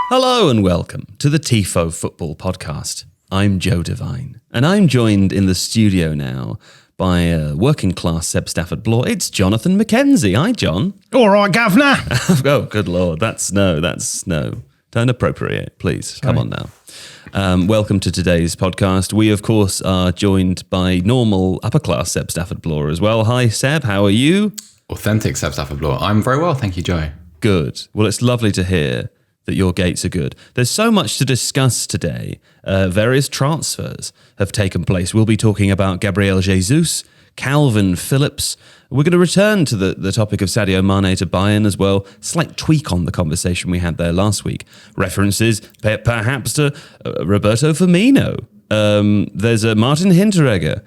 Hello and welcome to the Tifo Football podcast. I'm Joe Devine, and I'm joined in the studio now by working class Stafford-Bloor. It's Jonathan Mackenzie. Hi, John. All right, Governor. Oh, good Lord. That's no. Don't appropriate, please. Sorry. Come on now. Welcome to today's podcast. We, of course, are joined by normal upper-class Stafford-Bloor as well. Hi, Seb. How are you? Authentic Stafford-Bloor. I'm very well, thank you, Joe. Good. Well, it's lovely to hear that your gates are good. There's so much to discuss today. Various transfers have taken place. We'll be talking about Gabriel Jesus, Kalvin Phillips. We're going to return to the topic of Sadio Mane to Bayern as well. Slight tweak on the conversation we had there last week. References perhaps to Roberto Firmino. There's a Martin Hinteregger,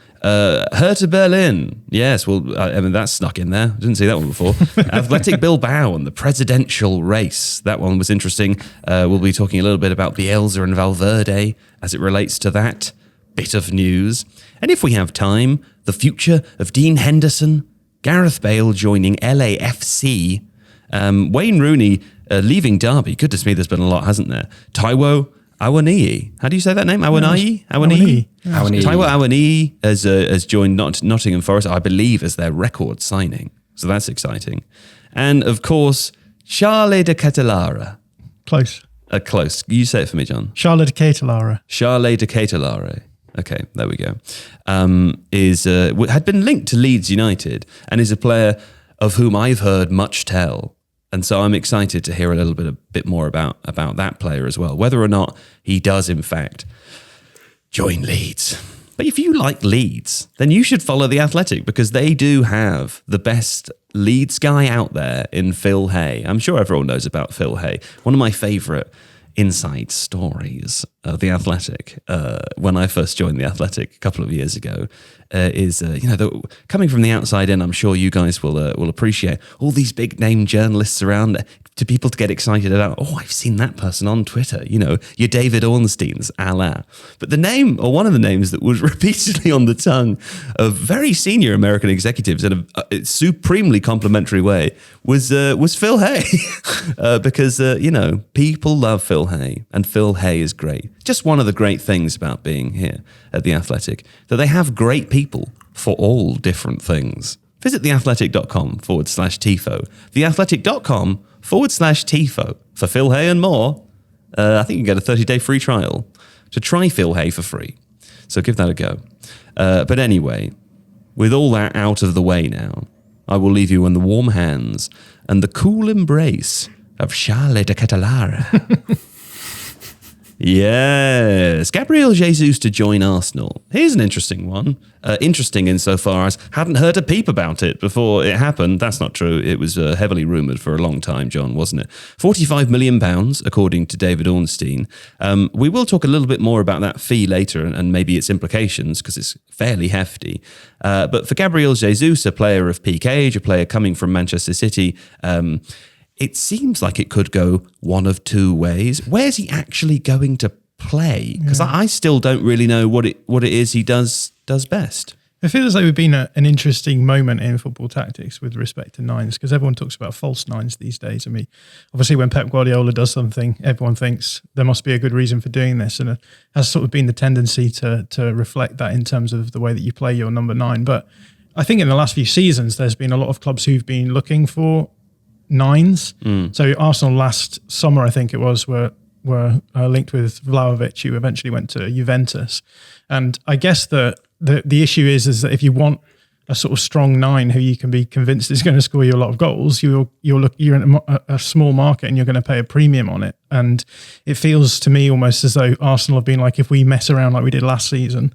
Hertha Berlin. Yes, well, I mean, that's snuck in there. Didn't see that one before. Athletic Bilbao and the presidential race. That one was interesting. We'll be talking a little bit about Bielsa and Valverde as it relates to that bit of news. And if we have time, the future of Dean Henderson, Gareth Bale joining LAFC, Wayne Rooney leaving Derby. Goodness me, there's been a lot, hasn't there? Taiwo Awoniyi. How do you say that name? Awoniyi? Awoniyi. Taiwo Awoniyi has joined Nottingham Forest, I believe, as their record signing. So that's exciting. And, of course, Charles de Ketelaere. Close. Close. You say it for me, John. Charles de Ketelaere. Charles de Ketelaere. Okay, there we go. Had been linked to Leeds United and is a player of whom I've heard much tell. And so I'm excited to hear a bit more about that player as well, whether or not he does, in fact, join Leeds. But if you like Leeds, then you should follow The Athletic because they do have the best Leeds guy out there in Phil Hay. I'm sure everyone knows about Phil Hay. One of my favourite inside stories of The Athletic, when I first joined The Athletic a couple of years ago, is coming from the outside in, I'm sure you guys will appreciate all these big name journalists around to people to get excited about. Oh, I've seen that person on Twitter. You know, your David Ornsteins, a la. But the name, or one of the names that was repeatedly on the tongue of very senior American executives in a supremely complimentary way was Phil Hay, because people love Phil Hay, and Phil Hay is great. Just one of the great things about being here at The Athletic, that they have great people for all different things. Visit theathletic.com/Tifo. Theathletic.com/Tifo for Phil Hay and more. I think you can get a 30-day free trial to try Phil Hay for free. So give that a go. But anyway, with all that out of the way now, I will leave you in the warm hands and the cool embrace of Charles de Ketelaere. Yes, Gabriel Jesus to join Arsenal. Here's an interesting one. Interesting insofar as hadn't heard a peep about it before it happened. That's not true. It was heavily rumoured for a long time, John, wasn't it? £45 million, according to David Ornstein. We will talk a little bit more about that fee later and maybe its implications because it's fairly hefty. But for Gabriel Jesus, a player of peak age, a player coming from Manchester City, it seems like it could go one of two ways. Where's he actually going to play? Because I still don't really know what it is he does best. I feel as though we've been at an interesting moment in football tactics with respect to nines, because everyone talks about false nines these days. I mean, obviously when Pep Guardiola does something, everyone thinks there must be a good reason for doing this, and it has sort of been the tendency to reflect that in terms of the way that you play your number nine. But I think in the last few seasons, there's been a lot of clubs who've been looking for nines. So Arsenal last summer, I think it was, were linked with Vlahovic, who eventually went to Juventus. And I guess the issue is that if you want a sort of strong nine who you can be convinced is going to score you a lot of goals, you're in a small market and you're going to pay a premium on it. And it feels to me almost as though Arsenal have been like, if we mess around like we did last season,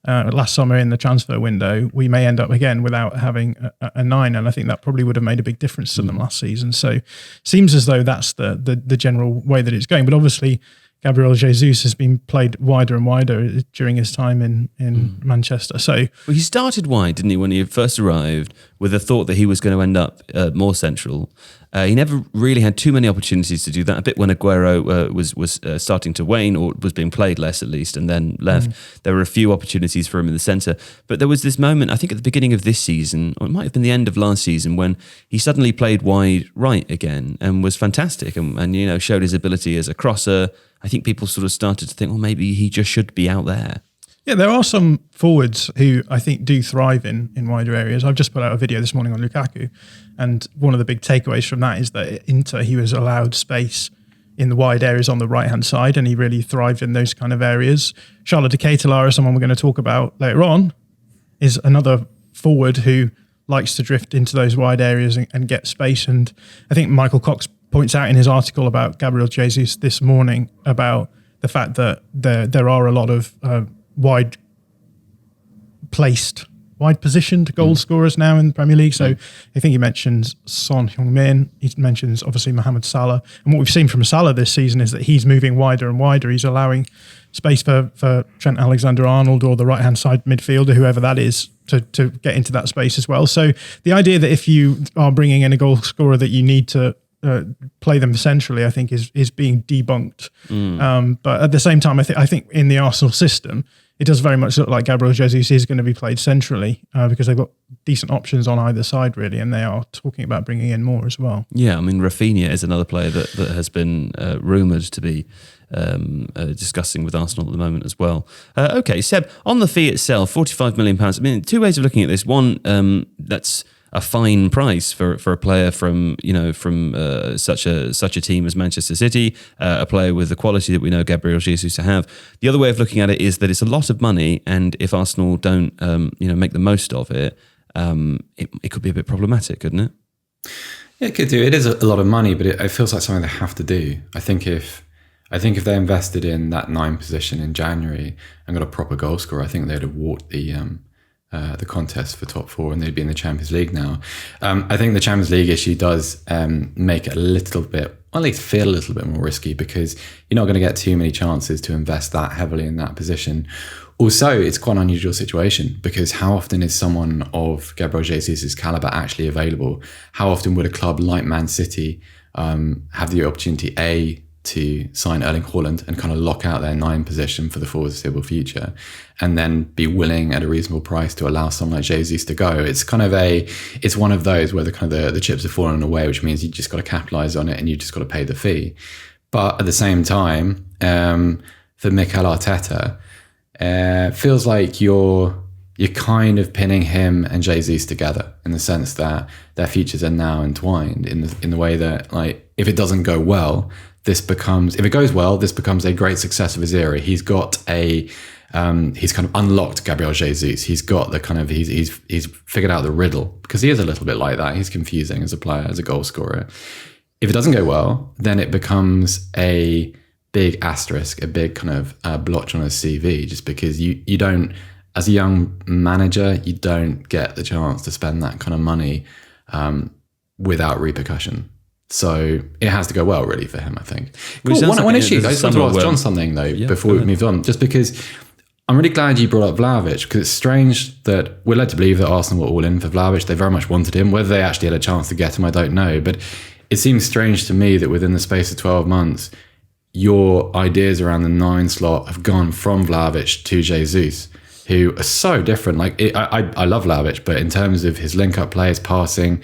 last summer in the transfer window, we may end up again without having a nine, and I think that probably would have made a big difference to them last season. So it seems as though that's the general way that it's going. But obviously, Gabriel Jesus has been played wider and wider during his time in Manchester. So he started wide, didn't he, when he first arrived with the thought that he was going to end up more central. He never really had too many opportunities to do that. A bit when Aguero was starting to wane, or was being played less at least, and then left. There were a few opportunities for him in the centre. But there was this moment, I think at the beginning of this season, or it might have been the end of last season, when he suddenly played wide right again and was fantastic and showed his ability as a crosser. I think people sort of started to think, well, maybe he just should be out there. Yeah, there are some forwards who I think do thrive in wider areas. I've just put out a video this morning on Lukaku, and one of the big takeaways from that is that at Inter, he was allowed space in the wide areas on the right-hand side, and he really thrived in those kind of areas. Charlotte de Ketelaere, someone we're going to talk about later on, is another forward who likes to drift into those wide areas and get space. And I think Michael Cox points out in his article about Gabriel Jesus this morning about the fact that there are a lot of wide positioned goal scorers now in the Premier League. So I think he mentions Son Heung-min, he mentions obviously Mohamed Salah. And what we've seen from Salah this season is that he's moving wider and wider. He's allowing space for Trent Alexander-Arnold or the right-hand side midfielder, whoever that is, to get into that space as well. So the idea that if you are bringing in a goal scorer that you need to play them centrally, I think is being debunked. But at the same time, I think in the Arsenal system, it does very much look like Gabriel Jesus is going to be played centrally because they've got decent options on either side, really, and they are talking about bringing in more as well. Yeah, I mean, Rafinha is another player that has been rumoured to be discussing with Arsenal at the moment as well. Okay, Seb, on the fee itself, £45 million. I mean, two ways of looking at this. One, that's a fine price for a player from such a team as Manchester City, a player with the quality that we know Gabriel Jesus to have. The other way of looking at it is that it's a lot of money, and if Arsenal don't make the most of it, it could be a bit problematic, couldn't it? Yeah, it could do. It is a lot of money, but it feels like something they have to do. I think if they invested in that 9 position in January and got a proper goal scorer, I think they'd have walked the contest for top 4, and they'd be in the Champions League now. I think the Champions League issue does make it a little bit, or at least feel a little bit more risky, because you're not going to get too many chances to invest that heavily in that position. Also, it's quite an unusual situation, because how often is someone of Gabriel Jesus' caliber actually available? How often would a club like Man City have the opportunity, to sign Erling Haaland and kind of lock out their 9 position for the foreseeable future, and then be willing at a reasonable price to allow someone like Jesus to go? It's kind of it's one of those where the chips are falling away, which means you just got to capitalize on it and you just got to pay the fee. But at the same time, for Mikel Arteta, feels like you're kind of pinning him and Jesus together, in the sense that their futures are now entwined in the way that, like, if it doesn't go well, if it goes well, this becomes a great success of his era. He's got he's kind of unlocked Gabriel Jesus. He's got he's figured out the riddle, because he is a little bit like that. He's confusing as a player, as a goal scorer. If it doesn't go well, then it becomes a big asterisk, a big kind of blotch on his CV, just because you don't, as a young manager, you don't get the chance to spend that kind of money without repercussion. So it has to go well, really, for him, I think. Cool. One issue, I just want to ask John something, though, before we move on, just because I'm really glad you brought up Vlahovic, because it's strange that we're led to believe that Arsenal were all in for Vlahovic. They very much wanted him. Whether they actually had a chance to get him, I don't know. But it seems strange to me that within the space of 12 months, your ideas around the 9 slot have gone from Vlahovic to Jesus, who are so different. Like, I love Vlahovic, but in terms of his link-up play, his passing,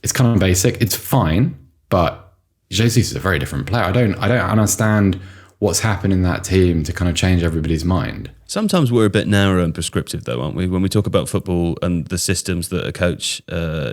it's kind of basic. It's fine. But Jesus is a very different player. I don't understand what's happened in that team to kind of change everybody's mind. Sometimes we're a bit narrow and prescriptive, though, aren't we? When we talk about football and the systems that a coach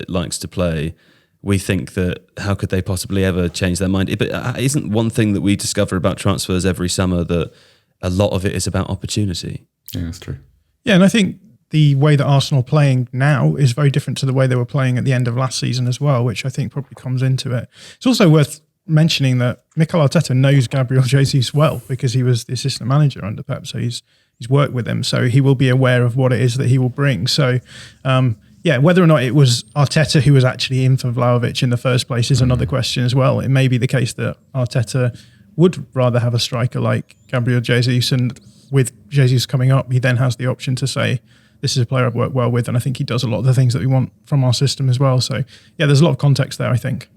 likes to play, we think that how could they possibly ever change their mind? But isn't one thing that we discover about transfers every summer that a lot of it is about opportunity? Yeah, that's true. Yeah, and I think the way that Arsenal are playing now is very different to the way they were playing at the end of last season as well, which I think probably comes into it. It's also worth mentioning that Mikel Arteta knows Gabriel Jesus well, because he was the assistant manager under Pep, so he's worked with him, so he will be aware of what it is that he will bring. So, whether or not it was Arteta who was actually in for Vlahovic in the first place is another question as well. It may be the case that Arteta would rather have a striker like Gabriel Jesus, and with Jesus coming up, he then has the option to say, this is a player I've worked well with, and I think he does a lot of the things that we want from our system as well. So yeah, there's a lot of context there, I think.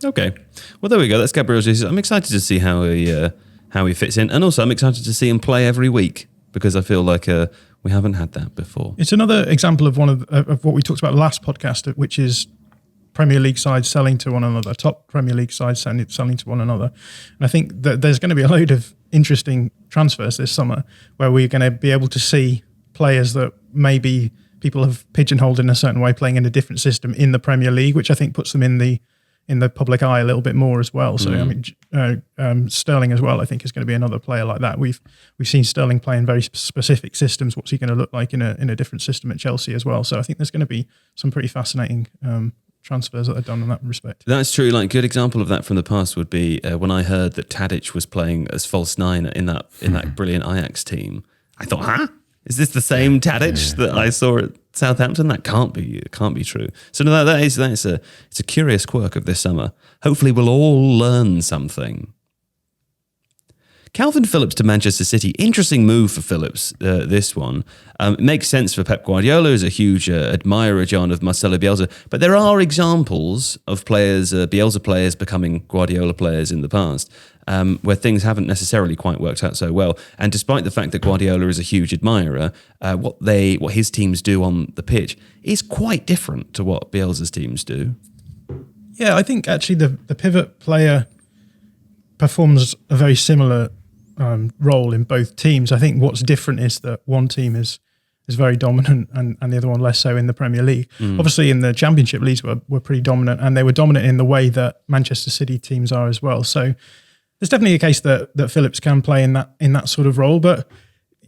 Okay, well there we go. That's Gabriel Jesus. I'm excited to see how he fits in, and also I'm excited to see him play every week because I feel like we haven't had that before. It's another example of one of what we talked about last podcast, which is Premier League sides selling to one another, top Premier League sides selling to one another. And I think that there's going to be a load of interesting transfers this summer where we're going to be able to see players that maybe people have pigeonholed in a certain way playing in a different system in the Premier League, which I think puts them in the public eye a little bit more as well. So I mean, Sterling as well, I think is going to be another player like that. We've seen Sterling play in very specific systems. What's he going to look like in a different system at Chelsea as well? So I think there's going to be some pretty fascinating transfers that are done in that respect. That's true. Like, good example of that from the past would be when I heard that Tadic was playing as false nine in that brilliant Ajax team. I thought, huh? Is this the same Tadic that I saw at Southampton? That can't be true. So no, that's a curious quirk of this summer. Hopefully we'll all learn something. Kalvin Phillips to Manchester City. Interesting move for Phillips, this one. It makes sense for Pep Guardiola, who's a huge admirer, John, of Marcelo Bielsa. But there are examples of players, Bielsa players becoming Guardiola players in the past, where things haven't necessarily quite worked out so well. And despite the fact that Guardiola is a huge admirer, what his teams do on the pitch is quite different to what Bielsa's teams do. Yeah, I think actually the pivot player performs a very similar role in both teams. I think what's different is that one team is very dominant and the other one less so in the Premier League. Obviously in the Championship, Leeds were pretty dominant, and they were dominant in the way that Manchester City teams are as well. So there's definitely a case that Phillips can play in that sort of role. But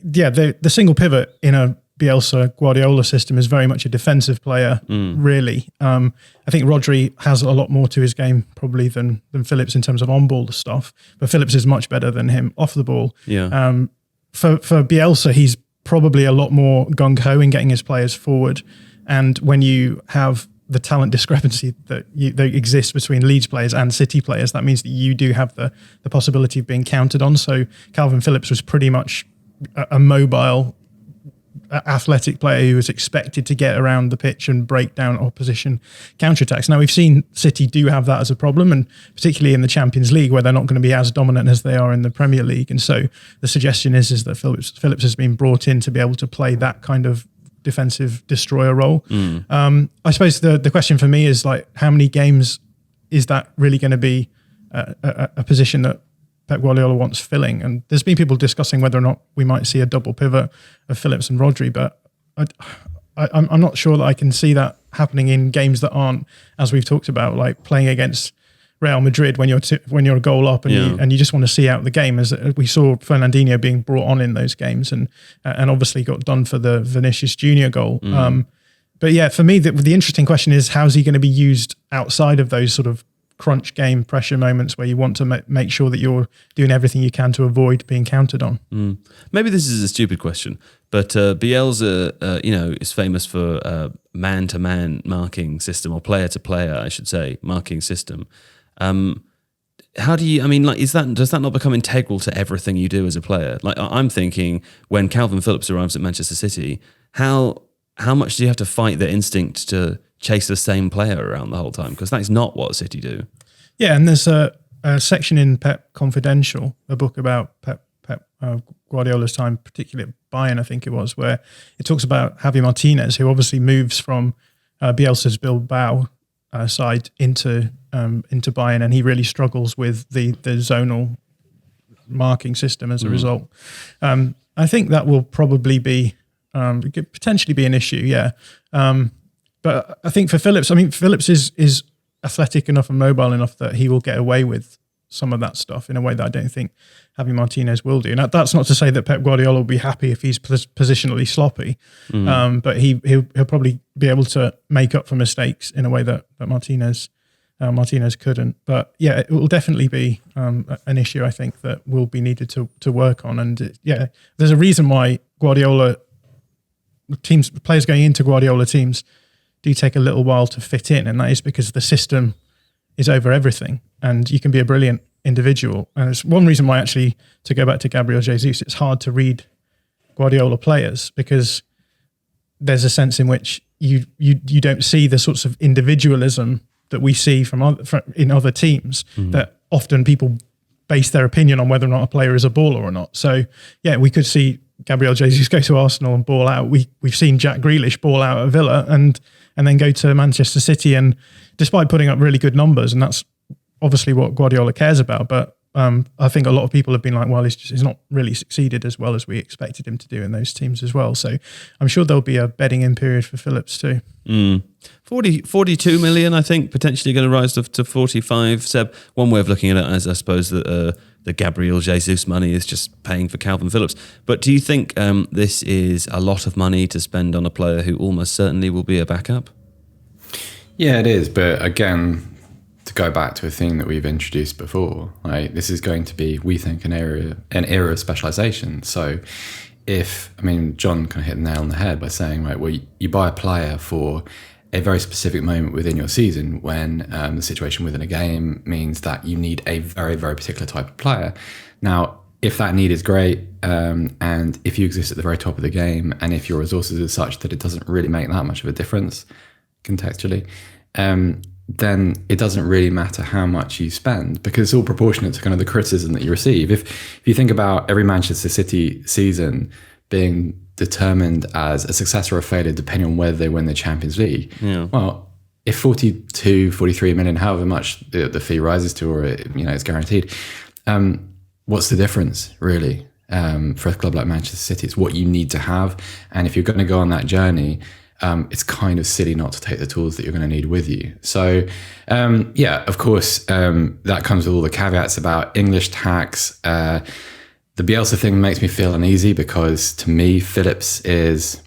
yeah, the single pivot in a Bielsa Guardiola system is very much a defensive player, really. I think Rodri has a lot more to his game probably than Phillips in terms of on-ball stuff, but Phillips is much better than him off the ball. Yeah. For Bielsa, he's probably a lot more gung-ho in getting his players forward. And when you have the talent discrepancy that exists between Leeds players and City players, that means that you do have the possibility of being counted on. So Kalvin Phillips was pretty much a mobile athletic player who was expected to get around the pitch and break down opposition counterattacks. Now, we've seen City do have that as a problem, and particularly in the Champions League, where they're not going to be as dominant as they are in the Premier League. And so the suggestion is that Phillips has been brought in to be able to play that kind of defensive destroyer role. I suppose the question for me is, like, how many games is that really going to be a position that Pep Guardiola wants filling? And there's been people discussing whether or not we might see a double pivot of Phillips and Rodri, but I'm not sure that I can see that happening in games that aren't, as we've talked about, like playing against Real Madrid when you're a goal up and you just want to see out the game. As we saw Fernandinho being brought on in those games and obviously got done for the Vinicius Junior goal. But yeah, for me, the interesting question is, how's he going to be used outside of those sort of crunch game pressure moments where you want to make sure that you're doing everything you can to avoid being counted on? Maybe this is a stupid question, but Bielsa, is famous for man-to-man marking system, or player-to-player, I should say, marking system. How do you? I mean, like, does that not become integral to everything you do as a player? Like, I'm thinking when Kalvin Phillips arrives at Manchester City, how much do you have to fight the instinct to chase the same player around the whole time? Because that's not what City do. Yeah, and there's a section in Pep Confidential, a book about Pep Guardiola's time, particularly at Bayern, I think it was, where it talks about Javi Martinez, who obviously moves from Bielsa's Bilbao side into Bayern, and he really struggles with the zonal marking system as a result. I think that will probably be could potentially be an issue, yeah. But I think for Phillips, Phillips is athletic enough and mobile enough that he will get away with some of that stuff in a way that I don't think Javi Martinez will do. Now, that's not to say that Pep Guardiola will be happy if he's positionally sloppy, but he'll probably be able to make up for mistakes in a way that Martinez couldn't. But yeah, it will definitely be an issue, I think, that will be needed to work on. And there's a reason why players going into Guardiola teams do take a little while to fit in, and that is because the system is over everything, and you can be a brilliant individual. And it's one reason why, actually, to go back to Gabriel Jesus, it's hard to read Guardiola players, because there's a sense in which you don't see the sorts of individualism that we see in other teams, that often people base their opinion on whether or not a player is a baller or not. So yeah, we could see Gabriel Jesus go to Arsenal and ball out. We've seen Jack Grealish ball out at Villa and then go to Manchester City, and despite putting up really good numbers, and that's obviously what Guardiola cares about, but I think a lot of people have been like, well, he's not really succeeded as well as we expected him to do in those teams as well. So I'm sure there'll be a bedding in period for Phillips too. 42 million, I think, potentially going to rise to 45. Seb, one way of looking at it is, I suppose, that the Gabriel Jesus money is just paying for Kalvin Phillips. But do you think this is a lot of money to spend on a player who almost certainly will be a backup? Yeah, it is. But again, to go back to a theme that we've introduced before, right? This is going to be, we think, an era of specialisation. So John kind of hit the nail on the head by saying, right, well, you buy a player for a very specific moment within your season when the situation within a game means that you need a very, very particular type of player. Now, if that need is great, and if you exist at the very top of the game, and if your resources are such that it doesn't really make that much of a difference contextually, then it doesn't really matter how much you spend, because it's all proportionate to kind of the criticism that you receive. If you think about every Manchester City season being determined as a success or a failure depending on whether they win the Champions League, well, if 42, 43 million, however much the fee rises to, or it's guaranteed, what's the difference really for a club like Manchester City? It's what you need to have, and if you're going to go on that journey, it's kind of silly not to take the tools that you're going to need with you. So, of course, that comes with all the caveats about English tax. The Bielsa thing makes me feel uneasy because, to me, Phillips is...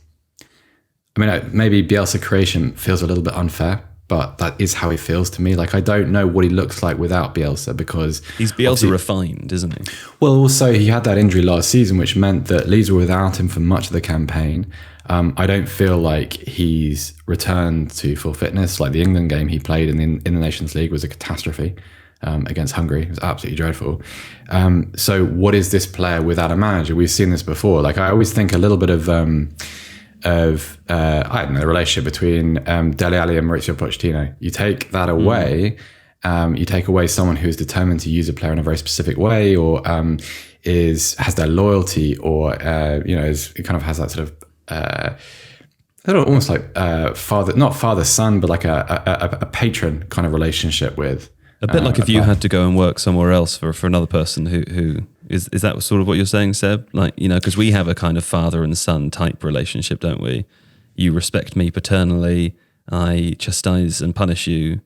maybe Bielsa creation feels a little bit unfair, but that is how he feels to me. Like, I don't know what he looks like without Bielsa, because... He's Bielsa refined, isn't he? Well, also, he had that injury last season, which meant that Leeds were without him for much of the campaign. I don't feel like he's returned to full fitness. Like, the England game he played in the Nations League was a catastrophe against Hungary. It was absolutely dreadful. So what is this player without a manager? We've seen this before. Like, I always think a little bit of I don't know, the relationship between Dele Alli and Mauricio Pochettino. You take that away, you take away someone who's determined to use a player in a very specific way, or has their loyalty, or it kind of has that sort of almost like not father-son, but like a patron kind of relationship with. A bit like if you had to go and work somewhere else for another person who is that sort of what you're saying, Seb? Like, because we have a kind of father and son type relationship, don't we? You respect me paternally, I chastise and punish you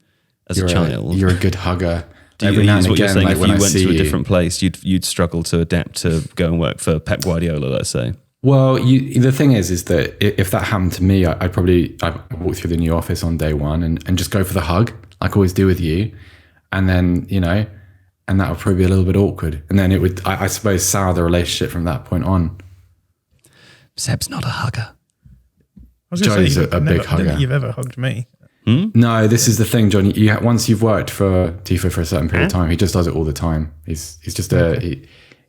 as a child. You're a good hugger. Every now and again, what you're saying, like, if you went to a different place, you'd struggle to adapt to go and work for Pep Guardiola, let's say. Well, the thing is that if that happened to me, I'd walk through the new office on day one and just go for the hug, like I always do with you. And then, and that would probably be a little bit awkward. And then it would, I suppose, sour the relationship from that point on. Seb's not a hugger. I was going to say, a big hugger. I don't think you've ever hugged me. No, this is the thing, John. Once you've worked for Tifo for a certain period of time, he just does it all the time. He's just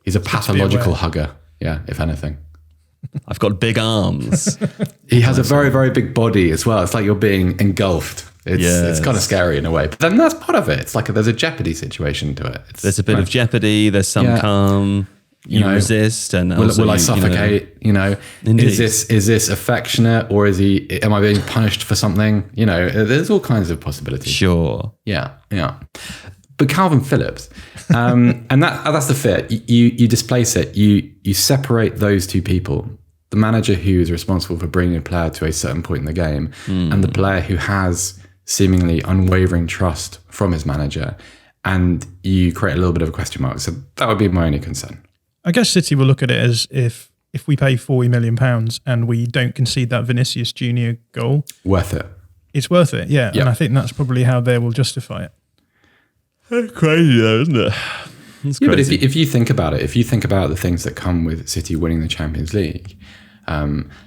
he's a pathological hugger. Yeah, if anything. I've got big arms. He has a very, very big body as well. It's like you're being engulfed. It's kind of scary in a way, but then that's part of it. It's like there's a jeopardy situation to it. There's a bit of jeopardy. There's some calm. You resist, and will I suffocate? Is this affectionate, or am I being punished for something? There's all kinds of possibilities. Sure. Yeah. But Kalvin Phillips, and that's the fit. You displace it. You separate those two people. The manager who is responsible for bringing a player to a certain point in the game, and the player who has seemingly unwavering trust from his manager, and you create a little bit of a question mark. So that would be my only concern. I guess City will look at it as if we pay £40 million and we don't concede that Vinicius Junior goal, worth it. It's worth it, yeah. And I think that's probably how they will justify it. That's crazy though, isn't it? It's crazy. But if you think about it, if you think about the things that come with City winning the Champions League,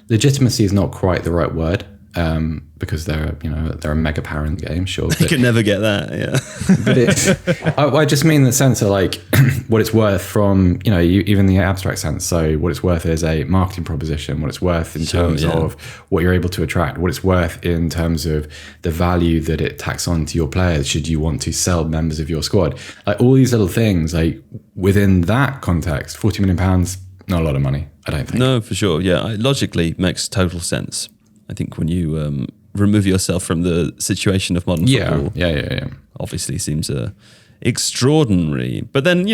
legitimacy is not quite the right word. because they're a mega parent game, sure. You can never get that, yeah. But I just mean the sense of like what it's worth from, even the abstract sense. So what it's worth is a marketing proposition, what it's worth in terms of what you're able to attract, what it's worth in terms of the value that it tacks on to your players should you want to sell members of your squad. Like all these little things, like within that context, £40 million, not a lot of money, I don't think. No, for sure. Yeah, it logically makes total sense. I think when you remove yourself from the situation of modern football, obviously seems extraordinary. But then,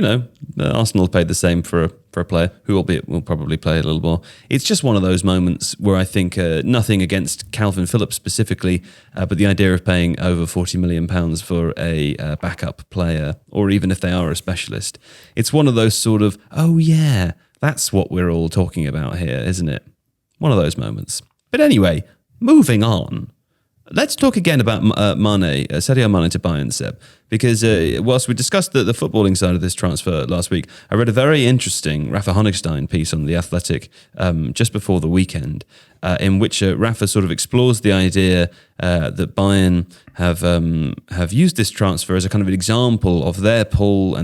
Arsenal paid the same for a player who, albeit will probably play a little more. It's just one of those moments where I think nothing against Kalvin Phillips specifically, but the idea of paying over £40 million for a backup player, or even if they are a specialist, it's one of those sort of, oh yeah, that's what we're all talking about here, isn't it? One of those moments. But anyway, moving on. Let's talk again about Sadio Mane to Bayern, Seb, because whilst we discussed the footballing side of this transfer last week, I read a very interesting Rafa Honigstein piece on The Athletic just before the weekend, in which Rafa sort of explores the idea that Bayern have used this transfer as a kind of an example of their pull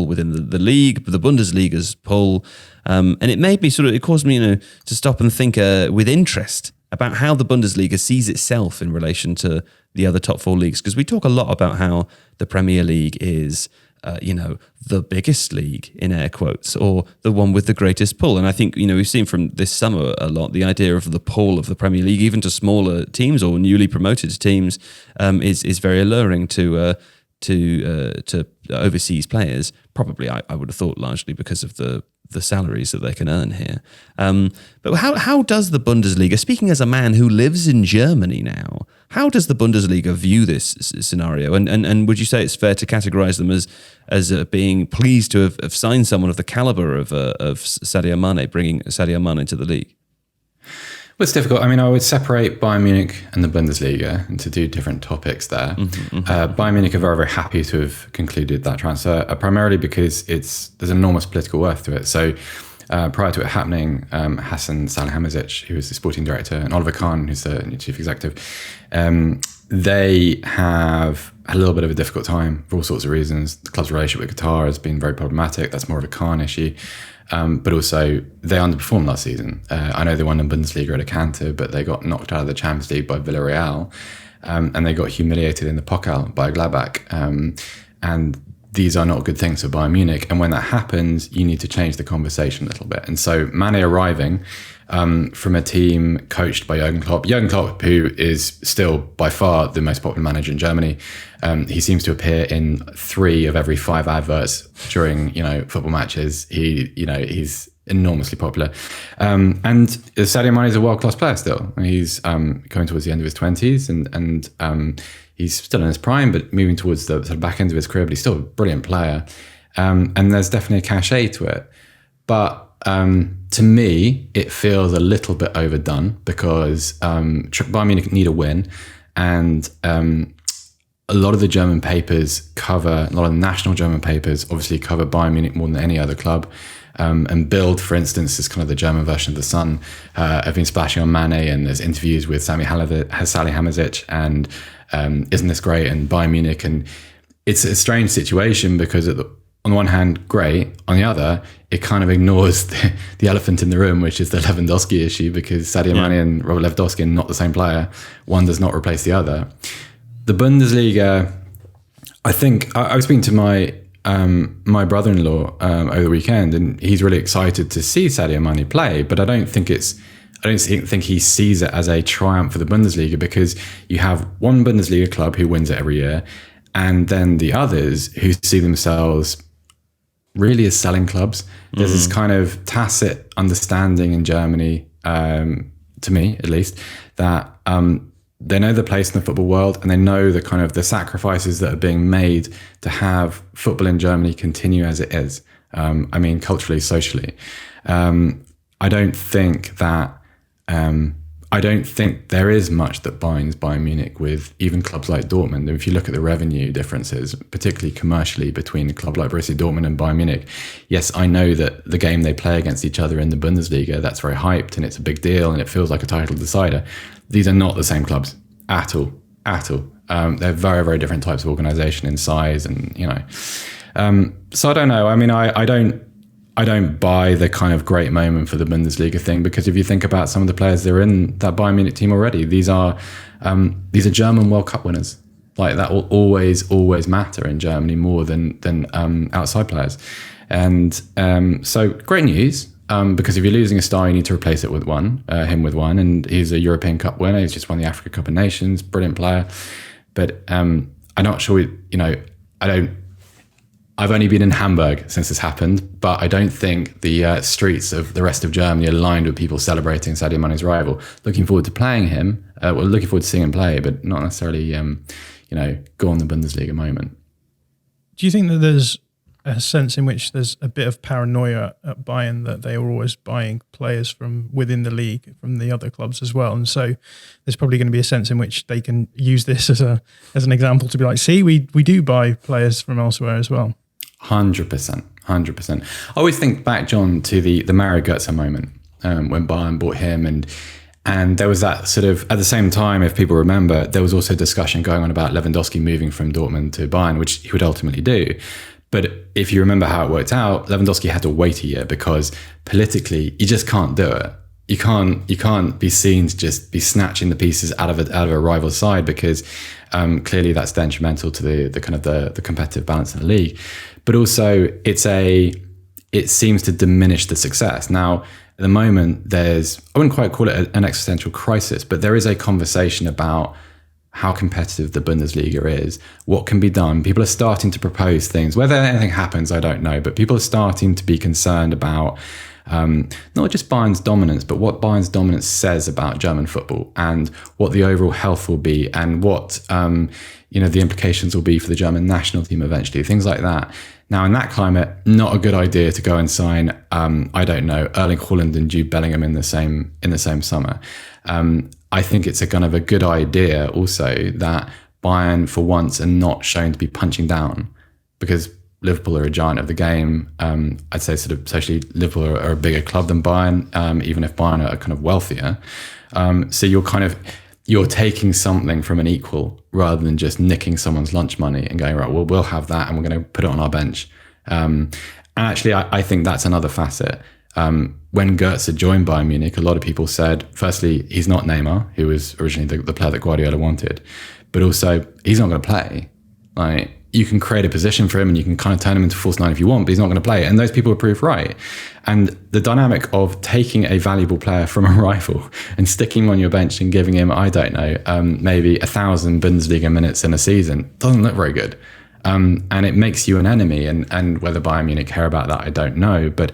within the league, the Bundesliga's pull, and it caused me to stop and think with interest about how the Bundesliga sees itself in relation to the other top four leagues. Because we talk a lot about how the Premier League is, the biggest league, in air quotes, or the one with the greatest pull. And I think, we've seen from this summer a lot, the idea of the pull of the Premier League, even to smaller teams or newly promoted teams, is very alluring to overseas players. Probably, I would have thought largely because of the salaries that they can earn here. But how does the Bundesliga, speaking as a man who lives in Germany now, how does the Bundesliga view this scenario? And would you say it's fair to categorize them as being pleased to have signed someone of the caliber of Sadio Mane, bringing Sadio Mane to the league? Well, it's difficult. I mean, I would separate Bayern Munich and the Bundesliga into two different topics there. Bayern Munich are very, very happy to have concluded that transfer, primarily because there's enormous political worth to it. So prior to it happening, Hasan Salihamidzic, who was the sporting director, and Oliver Kahn, who's the new chief executive, they have had a little bit of a difficult time for all sorts of reasons. The club's relationship with Qatar has been very problematic. That's more of a Kahn issue. But also, they underperformed last season. I know they won the Bundesliga at a canter, but they got knocked out of the Champions League by Villarreal, and they got humiliated in the Pokal by Gladbach. And these are not good things for Bayern Munich. And when that happens, you need to change the conversation a little bit. And so Mane arriving from a team coached by Jurgen Klopp, who is still by far the most popular manager in Germany. He seems to appear in 3 of every 5 adverts during football matches. He's enormously popular, and Sadio Mane is a world-class player still. He's coming towards the end of his 20s, and he's still in his prime, but moving towards the sort of back end of his career. But he's still a brilliant player, and there's definitely a cachet to it. But to me, it feels a little bit overdone because Bayern Munich need a win, and a lot of the German papers a lot of the national German papers obviously cover Bayern Munich more than any other club. And Bild, for instance, is kind of the German version of The Sun, have been splashing on Mane, and there's interviews with Salihamidzic, and isn't this great, and Bayern Munich. And it's a strange situation because on the one hand, great. On the other, it kind of ignores the elephant in the room, which is the Lewandowski issue, because Sadio Mane and Robert Lewandowski are not the same player. One does not replace the other. The Bundesliga, I think, I was speaking to my brother-in-law over the weekend, and he's really excited to see Sadio Mane play, but I don't think he sees it as a triumph for the Bundesliga, because you have one Bundesliga club who wins it every year, and then the others who see themselves really as selling clubs. There's this kind of tacit understanding in Germany, to me at least, that they know their place in the football world, and they know the kind of the sacrifices that are being made to have football in Germany continue as it is. I mean, culturally, socially. I don't think that I don't think there is much that binds Bayern Munich with even clubs like Dortmund. If you look at the revenue differences, particularly commercially between a club like Borussia Dortmund and Bayern Munich, yes, I know that the game they play against each other in the Bundesliga, that's very hyped and it's a big deal and it feels like a title decider. These are not the same clubs at all. They're very, very different types of organisation in size and, so I don't know. I mean, I don't buy the kind of great moment for the Bundesliga thing, because if you think about some of the players that are in that Bayern Munich team already, these are German World Cup winners. Like that will always matter in Germany more than outside players. And so great news, because if you're losing a star, you need to replace it with him with one. And he's a European Cup winner. He's just won the Africa Cup of Nations, brilliant player. But I'm not sure, I've only been in Hamburg since this happened, but I don't think the streets of the rest of Germany are lined with people celebrating Sadio Mane's arrival. Looking forward to playing him, looking forward to seeing him play, but not necessarily, go on the Bundesliga moment. Do you think that there's a sense in which there's a bit of paranoia at Bayern that they are always buying players from within the league, from the other clubs as well? And so there's probably going to be a sense in which they can use this as an example to be like, see, we do buy players from elsewhere as well. 100%. I always think back, John, to the Mario Götze moment when Bayern bought him, and there was that sort of, at the same time, if people remember, there was also discussion going on about Lewandowski moving from Dortmund to Bayern, which he would ultimately do. But if you remember how it worked out, Lewandowski had to wait a year because politically you just can't do it. You can't be seen to just be snatching the pieces out of a rival side, because clearly that's detrimental to the kind of the competitive balance in the league. But also it seems to diminish the success. Now, at the moment, I wouldn't quite call it an existential crisis, but there is a conversation about how competitive the Bundesliga is, what can be done. People are starting to propose things. Whether anything happens, I don't know, but people are starting to be concerned about not just Bayern's dominance, but what Bayern's dominance says about German football and what the overall health will be, and what the implications will be for the German national team eventually, things like that. Now, in that climate, not a good idea to go and sign, Erling Haaland and Jude Bellingham in the same summer. I think it's a kind of a good idea also that Bayern, for once, are not shown to be punching down, because Liverpool are a giant of the game. I'd say sort of socially, Liverpool are a bigger club than Bayern, even if Bayern are kind of wealthier. So you're taking something from an equal rather than just nicking someone's lunch money and going, right, well, we'll have that and we're going to put it on our bench. And actually, I think that's another facet. When Götze joined Bayern Munich, a lot of people said, firstly, he's not Neymar, who was originally the player that Guardiola wanted, but also he's not going to play. Like, you can create a position for him and you can kind of turn him into false nine if you want, but he's not going to play. And those people were proved right. And the dynamic of taking a valuable player from a rival and sticking him on your bench and giving him, maybe 1,000 Bundesliga minutes in a season doesn't look very good. And it makes you an enemy. And whether Bayern Munich care about that, I don't know. But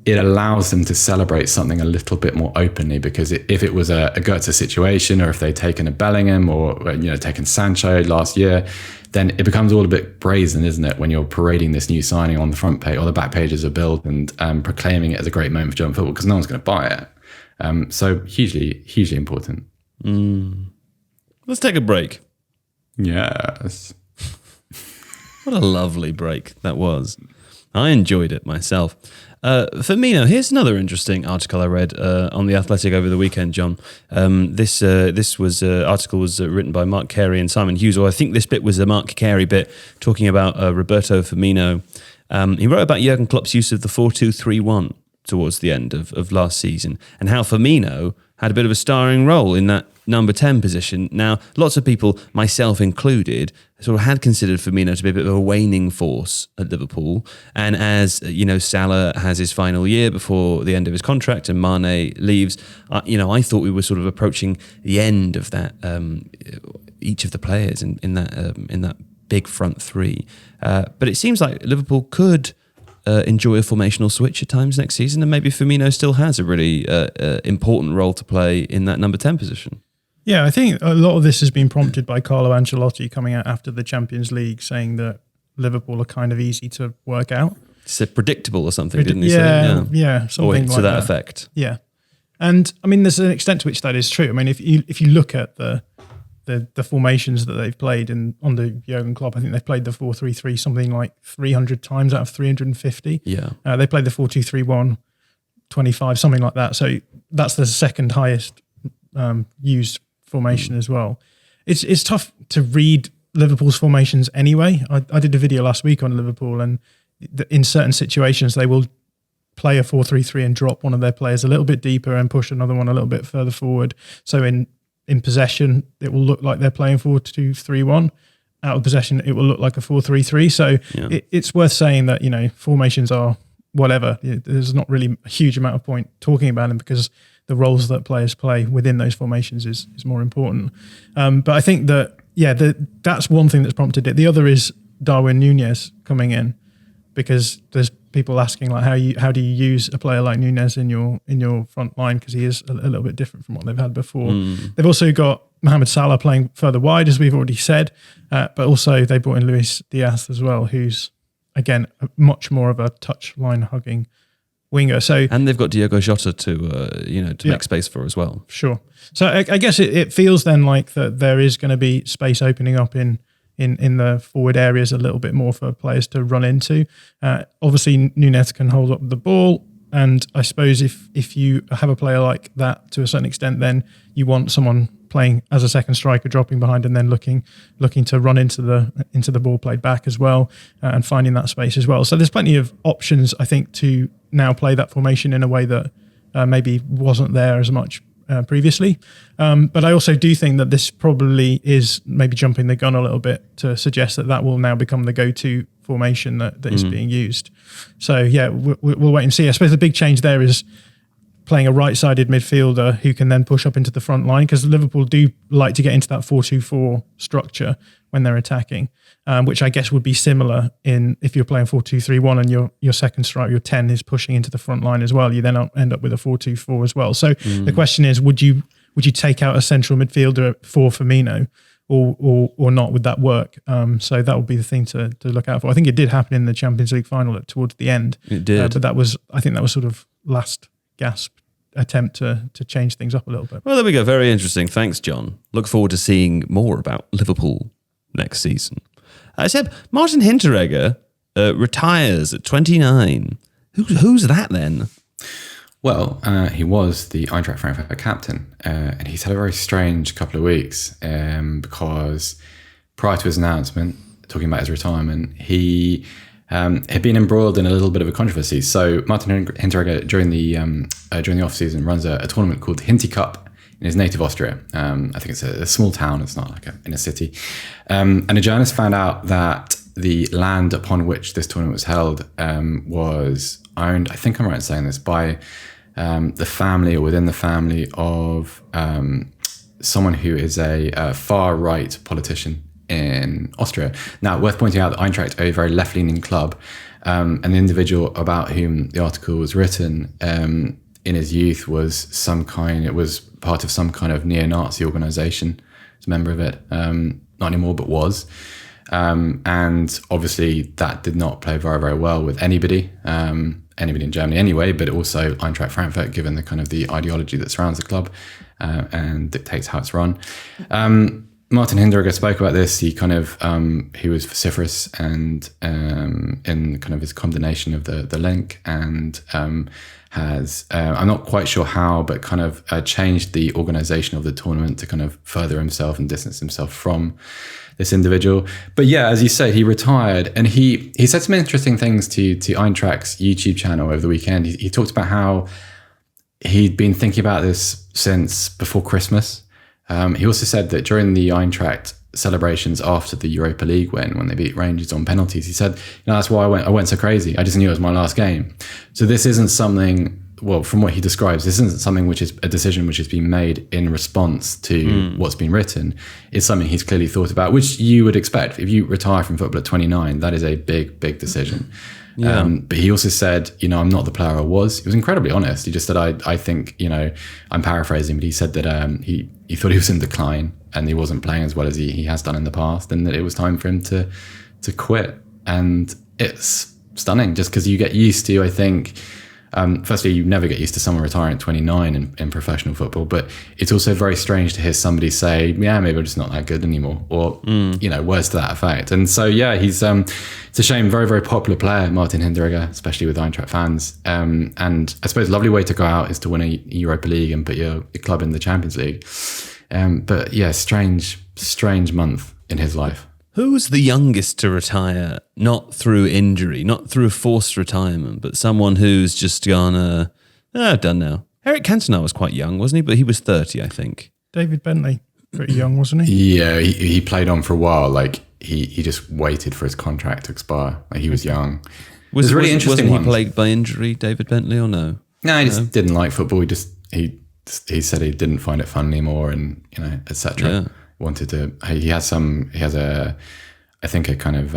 it allows them to celebrate something a little bit more openly, because if it was a Götze situation, or if they'd taken a Bellingham or taken Sancho last year, then it becomes all a bit brazen, isn't it, when you're parading this new signing on the front page or the back pages of Bild and proclaiming it as a great moment for German football, because no one's going to buy it. So hugely, hugely important. Let's take a break. Yes. What a lovely break that was. I enjoyed it myself. Firmino, here's another interesting article I read on The Athletic over the weekend, John. This article was written by Mark Carey and Simon Hughes, or I think this bit was a Mark Carey bit, talking about Roberto Firmino. He wrote about Jurgen Klopp's use of the 4-2-3-1 towards the end of last season, and how Firmino had a bit of a starring role in that number 10 position. Now, lots of people, myself included, sort of had considered Firmino to be a bit of a waning force at Liverpool. And as, Salah has his final year before the end of his contract and Mane leaves, I thought we were sort of approaching the end of that, each of the players in that big front three. But it seems like Liverpool could enjoy a formational switch at times next season, and maybe Firmino still has a really important role to play in that number 10 position. Yeah, I think a lot of this has been prompted by Carlo Ancelotti coming out after the Champions League, saying that Liverpool are kind of easy to work out. It's predictable or something, didn't he say? Yeah, something or like to that effect. Yeah. And I mean, there's an extent to which that is true. I mean, if you look at the formations that they've played on the Jurgen Klopp, I think they've played the 4-3-3 something like 300 times out of 350. Yeah. They played the 4-2-3-1 25, something like that. So that's the second highest used formation as well. It's tough to read Liverpool's formations anyway. I did a video last week on Liverpool, and in certain situations they will play a 4-3-3 and drop one of their players a little bit deeper and push another one a little bit further forward. So in possession, it will look like they're playing 4-2-3-1. Out of possession, it will look like a 4-3-3. So it's worth saying that, formations are whatever. There's not really a huge amount of point talking about them because the roles that players play within those formations is more important. But I think that, that's one thing that's prompted it. The other is Darwin Núñez coming in, because there's people asking like how do you use a player like Núñez in your front line, because he is a little bit different from what they've had before. They've also got Mohamed Salah playing further wide, as we've already said, but also they brought in Luis Diaz as well, who's again much more of a touch line hugging winger. So and they've got Diogo Jota to make space for as well. Sure. So I guess it feels then like that there is going to be space opening up in the forward areas a little bit more for players to run into. Obviously, Núñez can hold up the ball, and I suppose if you have a player like that to a certain extent, then you want someone playing as a second striker, dropping behind, and then looking to run into the ball played back as well, and finding that space as well. So there's plenty of options, I think, to now play that formation in a way that maybe wasn't there as much previously. But I also do think that this probably is maybe jumping the gun a little bit to suggest that will now become the go-to formation that is being used. So we'll wait and see. I suppose the big change there is playing a right-sided midfielder who can then push up into the front line, because Liverpool do like to get into that 4-2-4 structure when they're attacking, which I guess would be similar if you're playing 4-2-3-1 and your second striker, your 10 is pushing into the front line as well. You then end up with a 4-2-4 as well. So the question is, would you take out a central midfielder for Firmino, or not? Would that work? So that would be the thing to look out for. I think it did happen in the Champions League final towards the end. It did. But I think that was sort of last gasp attempt to change things up a little bit. Well, there we go. Very interesting. Thanks, John. Look forward to seeing more about Liverpool next season. Seb, Martin Hinteregger retires at 29. Who's that then? Well, he was the Eintracht Frankfurt captain, and he's had a very strange couple of weeks because prior to his announcement, talking about his retirement, he had been embroiled in a little bit of a controversy. So Martin Hinteregger during the off season runs a tournament called the Hinti Cup in his native Austria. I think it's a small town. It's not like in a city. And a journalist found out that the land upon which this tournament was held was owned, I think I'm right in saying this, by the family or within the family of someone who is a far-right politician in Austria. Now, worth pointing out that Eintracht are a very left-leaning club, and the individual about whom the article was written in his youth was part of some kind of neo-Nazi organization. He's a member of it, not anymore, but was. And obviously that did not play very, very well with anybody in Germany anyway, but also Eintracht Frankfurt, given the kind of the ideology that surrounds the club and dictates how it's run. Martin Hinteregger spoke about this. He was vociferous and in kind of his condemnation of the link, and has I'm not quite sure how, but kind of changed the organisation of the tournament to kind of further himself and distance himself from this individual. But yeah, as you say, he retired, and he said some interesting things to Eintracht's YouTube channel over the weekend. He talked about how he'd been thinking about this since before Christmas. He also said that during the Eintracht celebrations after the Europa League win, when they beat Rangers on penalties, he said, that's why I went so crazy. I just knew it was my last game. So this isn't something, well, from what he describes, this isn't something which is a decision which has been made in response to what's been written. It's something he's clearly thought about, which you would expect. If you retire from football at 29, that is a big, big decision. Yeah. But he also said, I'm not the player I was. He was incredibly honest. He just said, I think, I'm paraphrasing, but he said that he thought he was in decline and he wasn't playing as well as he has done in the past, and that it was time for him to quit. And it's stunning, just because you get used to, I think, Firstly, you never get used to someone retiring at 29 in professional football, but it's also very strange to hear somebody say, yeah, maybe I'm just not that good anymore, or, words to that effect. And so, yeah, he's, it's a shame, very, very popular player, Martin Hinteregger, especially with Eintracht fans. And I suppose a lovely way to go out is to win a Europa League and put your club in the Champions League. But yeah, strange month in his life. Who's the youngest to retire, not through injury, not through forced retirement, but someone who's just gone, done now? Eric Cantona was quite young, wasn't he? But he was 30, I think. David Bentley, pretty young, wasn't he? Yeah, he played on for a while. Like, he just waited for his contract to expire. Like, he was young. Was really interesting. Wasn't he plagued by injury, David Bentley, or no? No, he just didn't like football. He said he didn't find it fun anymore, and etc. Yeah. Wanted to. He has a kind of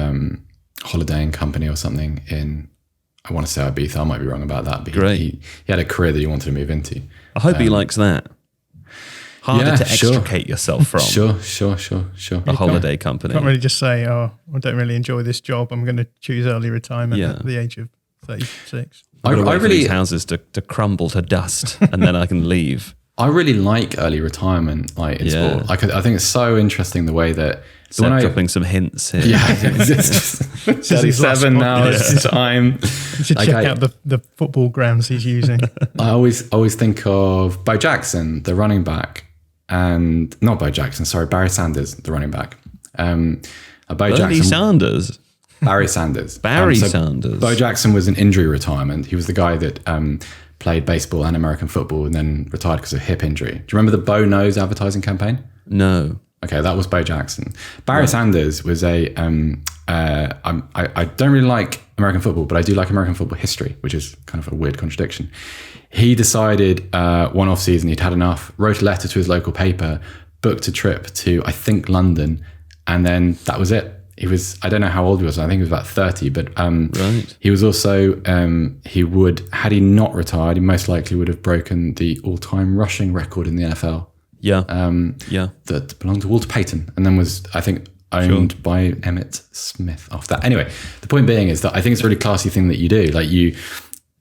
holidaying company or something in. I want to say Ibiza. I might be wrong about that. But he had a career that he wanted to move into. I hope he likes that. Harder to extricate yourself from. Sure. A holiday company. Can't really just say, I don't really enjoy this job. I'm going to choose early retirement at the age of 36. I really these houses to crumble to dust, and then I can leave. I really like early retirement, like in sport. I think it's so interesting the way that. Dropping some hints here. Yeah, it's 37 now. It's time. You should check out the football grounds he's using. I always think of Bo Jackson, the running back, and not Bo Jackson. Sorry, Barry Sanders, the running back. Barry Sanders. Barry Sanders. Sanders. Bo Jackson was an injury retirement. He was the guy that played baseball and American football and then retired because of hip injury. Do you remember the Bo Knows advertising campaign? No. Okay, that was Bo Jackson. Barry Sanders was I don't really like American football, but I do like American football history, which is kind of a weird contradiction. He decided one off season he'd had enough, wrote a letter to his local paper, booked a trip to, I think, London, and then that was it. He was, I don't know how old he was, I think he was about 30, but he was also, had he not retired, he most likely would have broken the all-time rushing record in the NFL. Yeah. That belonged to Walter Payton, and then was, I think, owned by Emmett Smith after that. Anyway, the point being is that I think it's a really classy thing that you do. Like you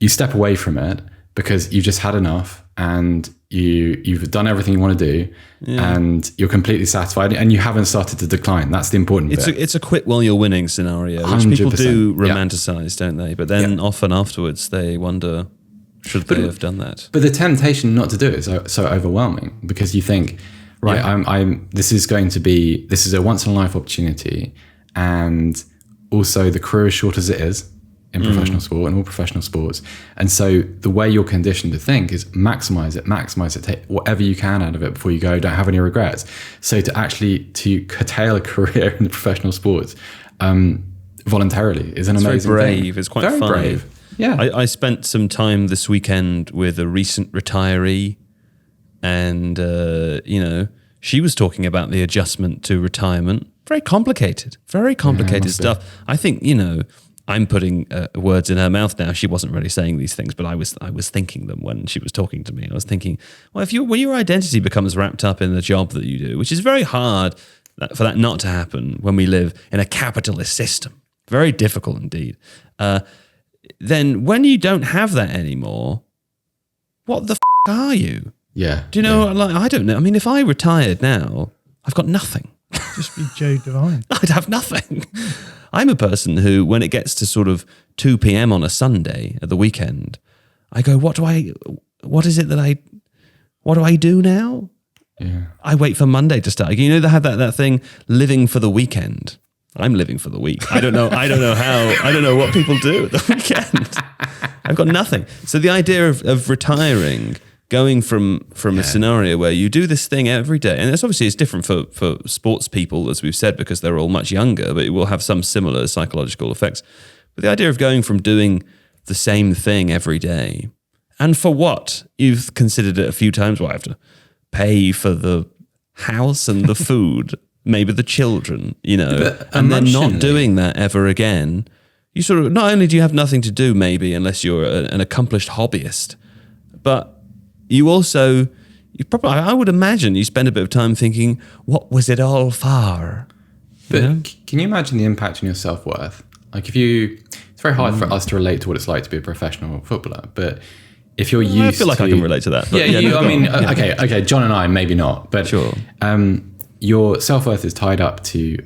step away from it because you've just had enough and you've done everything you want to do and you're completely satisfied and you haven't started to decline. That's the important bit. It's a quit while you're winning scenario, which 100%. people do romanticize, don't they? But then often afterwards they wonder, should they have done that? But the temptation not to do it is so overwhelming because you think, right, this is a once in a life opportunity, and also the career is short as it is in professional sport and all professional sports. And so the way you're conditioned to think is maximize it, take whatever you can out of it before you go, don't have any regrets. So to curtail a career in the professional sports voluntarily is an amazing very brave. thing. It's quite very fun. Brave. Yeah. I spent some time this weekend with a recent retiree, and she was talking about the adjustment to retirement. Very complicated stuff. I think, I'm putting words in her mouth now. She wasn't really saying these things, but I was thinking them when she was talking to me. I was thinking, well, when your identity becomes wrapped up in the job that you do, which is very hard for that not to happen when we live in a capitalist system, very difficult indeed. Then when you don't have that anymore, what the are you? Yeah. Do you know? Like, I don't know. I mean, if I retired now, I've got nothing. Just be Joe Devine. I'd have nothing. I'm a person who, when it gets to sort of 2 p.m. on a Sunday at the weekend, I go, what do I do now? Yeah. I wait for Monday to start. They have that thing, living for the weekend. I'm living for the week. I don't know what people do at the weekend. I've got nothing. So the idea of retiring, going from a scenario where you do this thing every day, and it's different for sports people, as we've said, because they're all much younger, but it will have some similar psychological effects. But the idea of going from doing the same thing every day, and for what? You've considered it a few times. Well, I have to pay for the house and the food, maybe the children, and then not doing that ever again. You sort of, not only do you have nothing to do, maybe, unless you're an accomplished hobbyist, but you also, I would imagine you spend a bit of time thinking, what was it all for? But can you imagine the impact on your self-worth? Like it's very hard for us to relate to what it's like to be a professional footballer. But if you're used, I feel like I can relate to that. But okay, John and I maybe not, but sure. Your self-worth is tied up to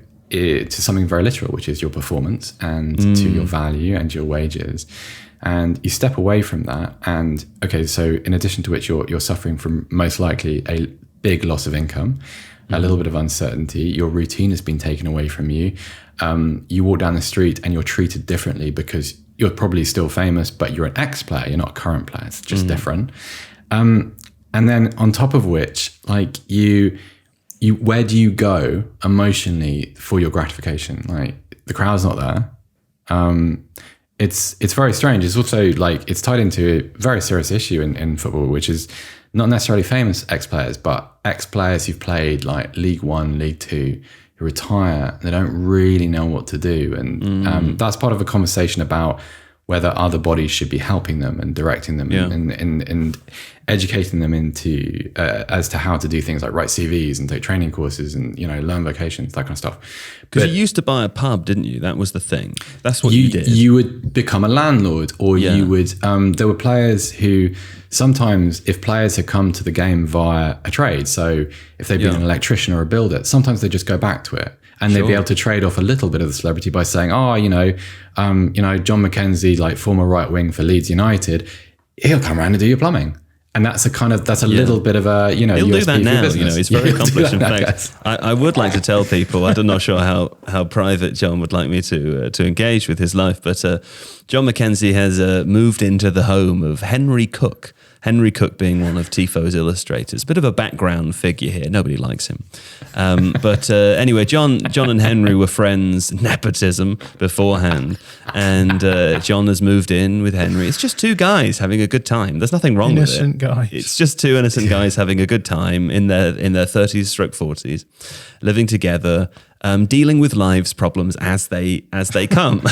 something very literal, which is your performance and to your value and your wages. And you step away from that, and okay, so in addition to which you're suffering from most likely a big loss of income, a little bit of uncertainty, your routine has been taken away from you. You walk down the street and you're treated differently because you're probably still famous, but you're an ex-player, you're not a current player, it's just different. And then on top of which, like you where do you go emotionally for your gratification? Like the crowd's not there. It's very strange. It's also like it's tied into a very serious issue in football, which is not necessarily famous ex-players, but ex-players who've played like League One, League Two, who retire. They don't really know what to do, and that's part of a conversation about whether other bodies should be helping them and directing them and educating them into as to how to do things like write CVs and take training courses and learn vocations, that kind of stuff. Because you used to buy a pub, didn't you? That was the thing. That's what you did. You would become a landlord, or you would. There were players who sometimes, if players had come to the game via a trade, so if they'd been an electrician or a builder, sometimes they just go back to it. And they'd be able to trade off a little bit of the celebrity by saying, John Mackenzie, like former right wing for Leeds United, he'll come around and do your plumbing. And that's a little bit of a, he'll USP do that now. He's very accomplished. In that, fact, I would like to tell people, I'm not sure how private John would like me to engage with his life, but John Mackenzie has moved into the home of Henry Cook. Henry Cook being one of Tifo's illustrators. Bit of a background figure here. Nobody likes him. But anyway, John and Henry were friends, nepotism beforehand. And John has moved in with Henry. It's just two guys having a good time. There's nothing wrong with it. Innocent guys. It's just two innocent guys having a good time in their 30s/40s, living together, dealing with life's problems as they come.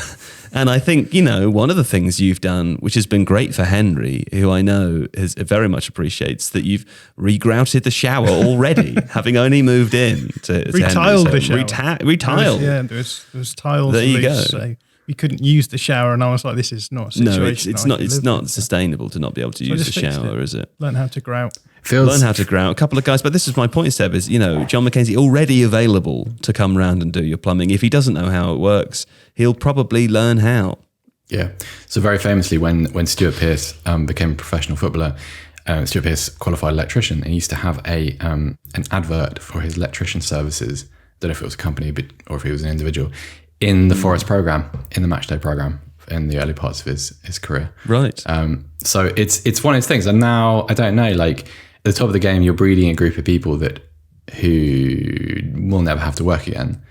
And I think, one of the things you've done, which has been great for Henry, who I know very much appreciates, that you've regrouted the shower already, having only moved in to retiled the shower. Retiled. There was tiles. There you loose, go. So we couldn't use the shower, and I was like, "This is not a situation." It's not sustainable to not be able to use the shower, is it? Learn how to grout. Learn how to grout. A couple of guys, but this is my point, Seb, is, John Mackenzie already available to come round and do your plumbing. If he doesn't know how it works, he'll probably learn how. Yeah. So very famously, when Stuart Pearce became a professional footballer, Stuart Pearce, qualified electrician, and he used to have an advert for his electrician services. Don't know if it was a company or if he was an individual, in the Forest program, in the matchday program, in the early parts of his career. Right. So it's one of those things. And now, I don't know, like at the top of the game, you're breeding a group of people who will never have to work again.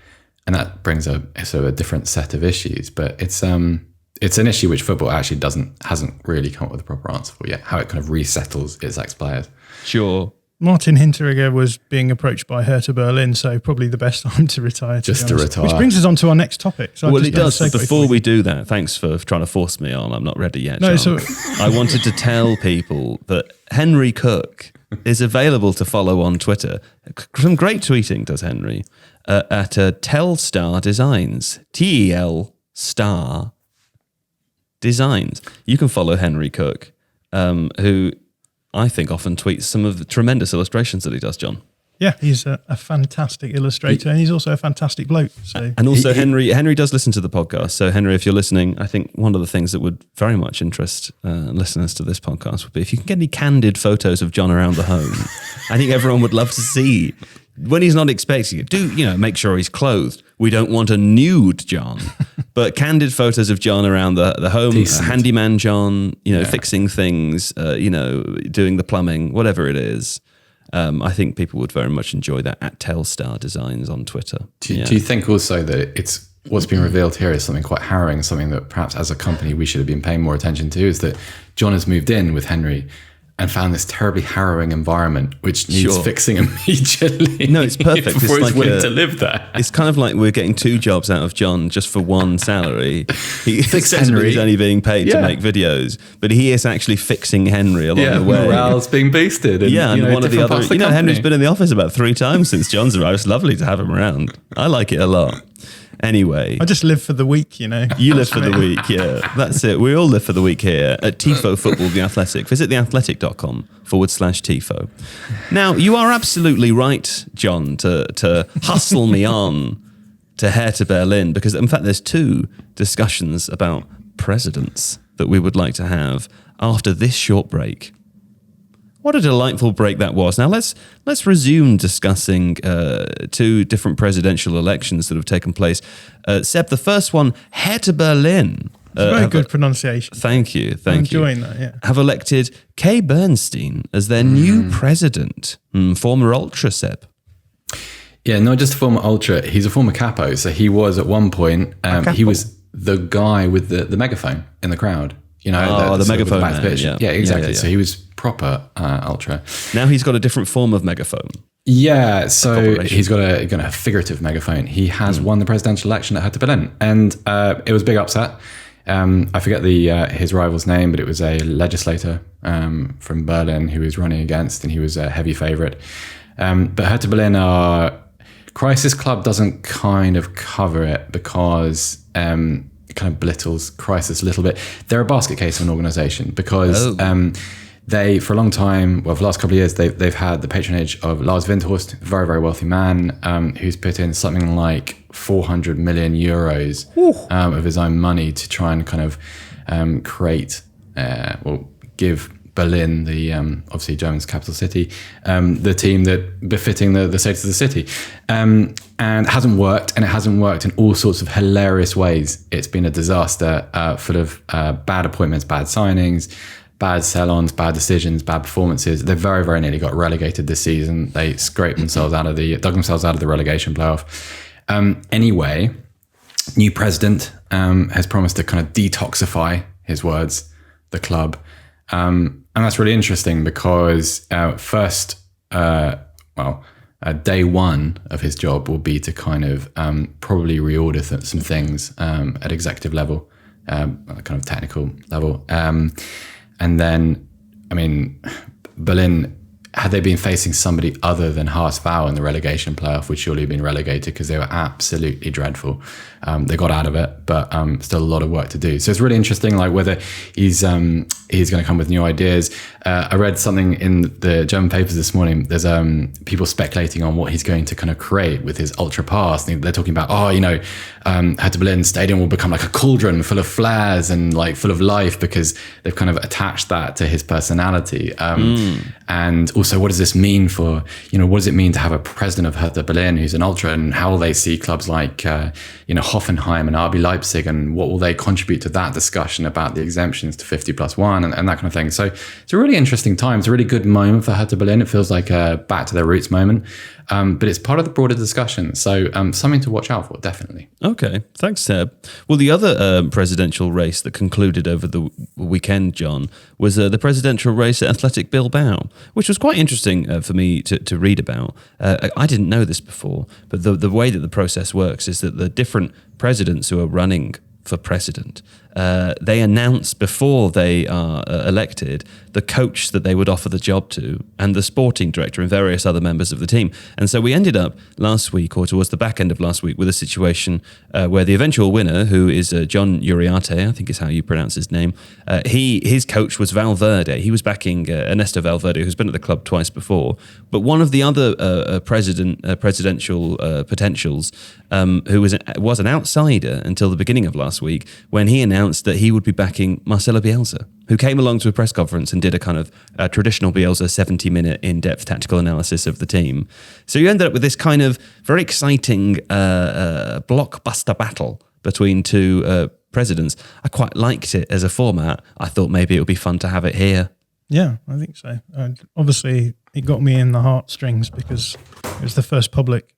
And that brings a sort of a different set of issues. But it's an issue which football actually hasn't really come up with a proper answer for yet, how it kind of resettles its ex-players. Sure. Martin Hinteregger was being approached by Hertha Berlin, so probably the best time to retire. To retire. Which brings us on to our next topic. So it does. But before we do that, thanks for trying to force me on. I'm not ready yet. No, I wanted to tell people that Henry Cook is available to follow on Twitter. Some great tweeting does Henry at Telstar Designs. TEL Star Designs. You can follow Henry Cook, who I think often tweets some of the tremendous illustrations that he does, John. Yeah, he's a fantastic illustrator, and he's also a fantastic bloke. So. And also Henry does listen to the podcast. So Henry, if you're listening, I think one of the things that would very much interest listeners to this podcast would be if you can get any candid photos of John around the home. I think everyone would love to see. When he's not expecting it, make sure he's clothed. We don't want a nude John, but candid photos of John around the home, handyman John, fixing things, doing the plumbing, whatever it is. I think people would very much enjoy that at Telstar Designs on Twitter. Do you think also that what's been revealed here is something quite harrowing, something that perhaps as a company we should have been paying more attention to, is that John has moved in with Henry and found this terribly harrowing environment which needs fixing immediately. No, it's perfect. Before he's willing to live there. It's kind of like we're getting two jobs out of John just for one salary. He's only being paid to make videos, but he is actually fixing Henry along the way. Morale's being boosted. And, and one of the other, Henry's been in the office about 3 times since John's arrived. It's lovely to have him around. I like it a lot. Anyway. I just live for the week, you know. You live for the week, yeah. That's it. We all live for the week here at Tifo Football, The Athletic. Visit theathletic.com/Tifo. Now, you are absolutely right, John, to hustle me on to Hertha Berlin, because in fact there's two discussions about presidents that we would like to have after this short break. What a delightful break that was. Now let's resume discussing two different presidential elections that have taken place. Seb, the first one, Hertha Berlin. Very good pronunciation. Thank you. I'm enjoying that, yeah. Have elected Kay Bernstein as their new president. Former Ultra, Seb. Yeah, not just a former Ultra. He's a former Capo. So he was at one point, he was the guy with the megaphone in the crowd. You know, the megaphone man, yeah. Yeah, exactly. Yeah. So he was proper Ultra. Now he's got a different form of megaphone. Yeah, so he's got a figurative megaphone. He has won the presidential election at Hertha Berlin, and it was a big upset. I forget his rival's name, but it was a legislator from Berlin who he was running against, and he was a heavy favourite. But Hertha Berlin Crisis Club doesn't kind of cover it because it kind of belittles Crisis a little bit. They're a basket case of an organisation because they, for a long time, well, for the last couple of years, they've had the patronage of Lars Windhorst, a very, very wealthy man who's put in something like 400 million euros of his own money to try and kind of give Berlin, the obviously German's capital city, the team that befitting the status of the city, and it hasn't worked, and it hasn't worked in all sorts of hilarious ways. It's been a disaster, full of bad appointments, bad signings, bad sell-ons, bad decisions, bad performances. They very, very nearly got relegated this season. They dug themselves out of the relegation playoff. Anyway, new president has promised to kind of detoxify, his words, the club. And that's really interesting because day one of his job will be to kind of probably reorder some things at executive level, kind of technical level. And then, I mean, Berlin, had they been facing somebody other than HSV in the relegation playoff, would surely have been relegated because they were absolutely dreadful. They got out of it, but still a lot of work to do. So it's really interesting, like whether he's going to come with new ideas. I read something in the German papers this morning. There's people speculating on what he's going to kind of create with his ultra pass. They're talking about, Hertha Berlin Stadium will become like a cauldron full of flares and like full of life because they've kind of attached that to his personality. And also, what does this mean for, what does it mean to have a president of Hertha Berlin who's an ultra, and how will they see clubs like, Hoffenheim and RB Leipzig, and what will they contribute to that discussion about the exemptions to 50+1 and that kind of thing. So it's a really interesting time. It's a really good moment for Hertha Berlin. It feels like a back to their roots moment. But it's part of the broader discussion. So something to watch out for, definitely. Okay. Thanks, Seb. Well, the other presidential race that concluded over the weekend, John, was the presidential race at Athletic Bilbao, which was quite interesting for me to read about. I didn't know this before, but the way that the process works is that the different presidents who are running for president, they announce before they are elected the coach that they would offer the job to and the sporting director and various other members of the team. And so we ended up last week, or towards the back end of last week, with a situation where the eventual winner, who is John Uriarte, I think is how you pronounce his name, his coach was Valverde. He was backing Ernesto Valverde, who's been at the club twice before. But one of the other presidential potentials, who was an outsider until the beginning of last week, when he announced that he would be backing Marcelo Bielsa, who came along to a press conference and did a kind of traditional Bielsa 70-minute in-depth tactical analysis of the team. So you ended up with this kind of very exciting blockbuster battle between two presidents. I quite liked it as a format. I thought maybe it would be fun to have it here. Yeah, I think so. Obviously, it got me in the heartstrings because it was the first public.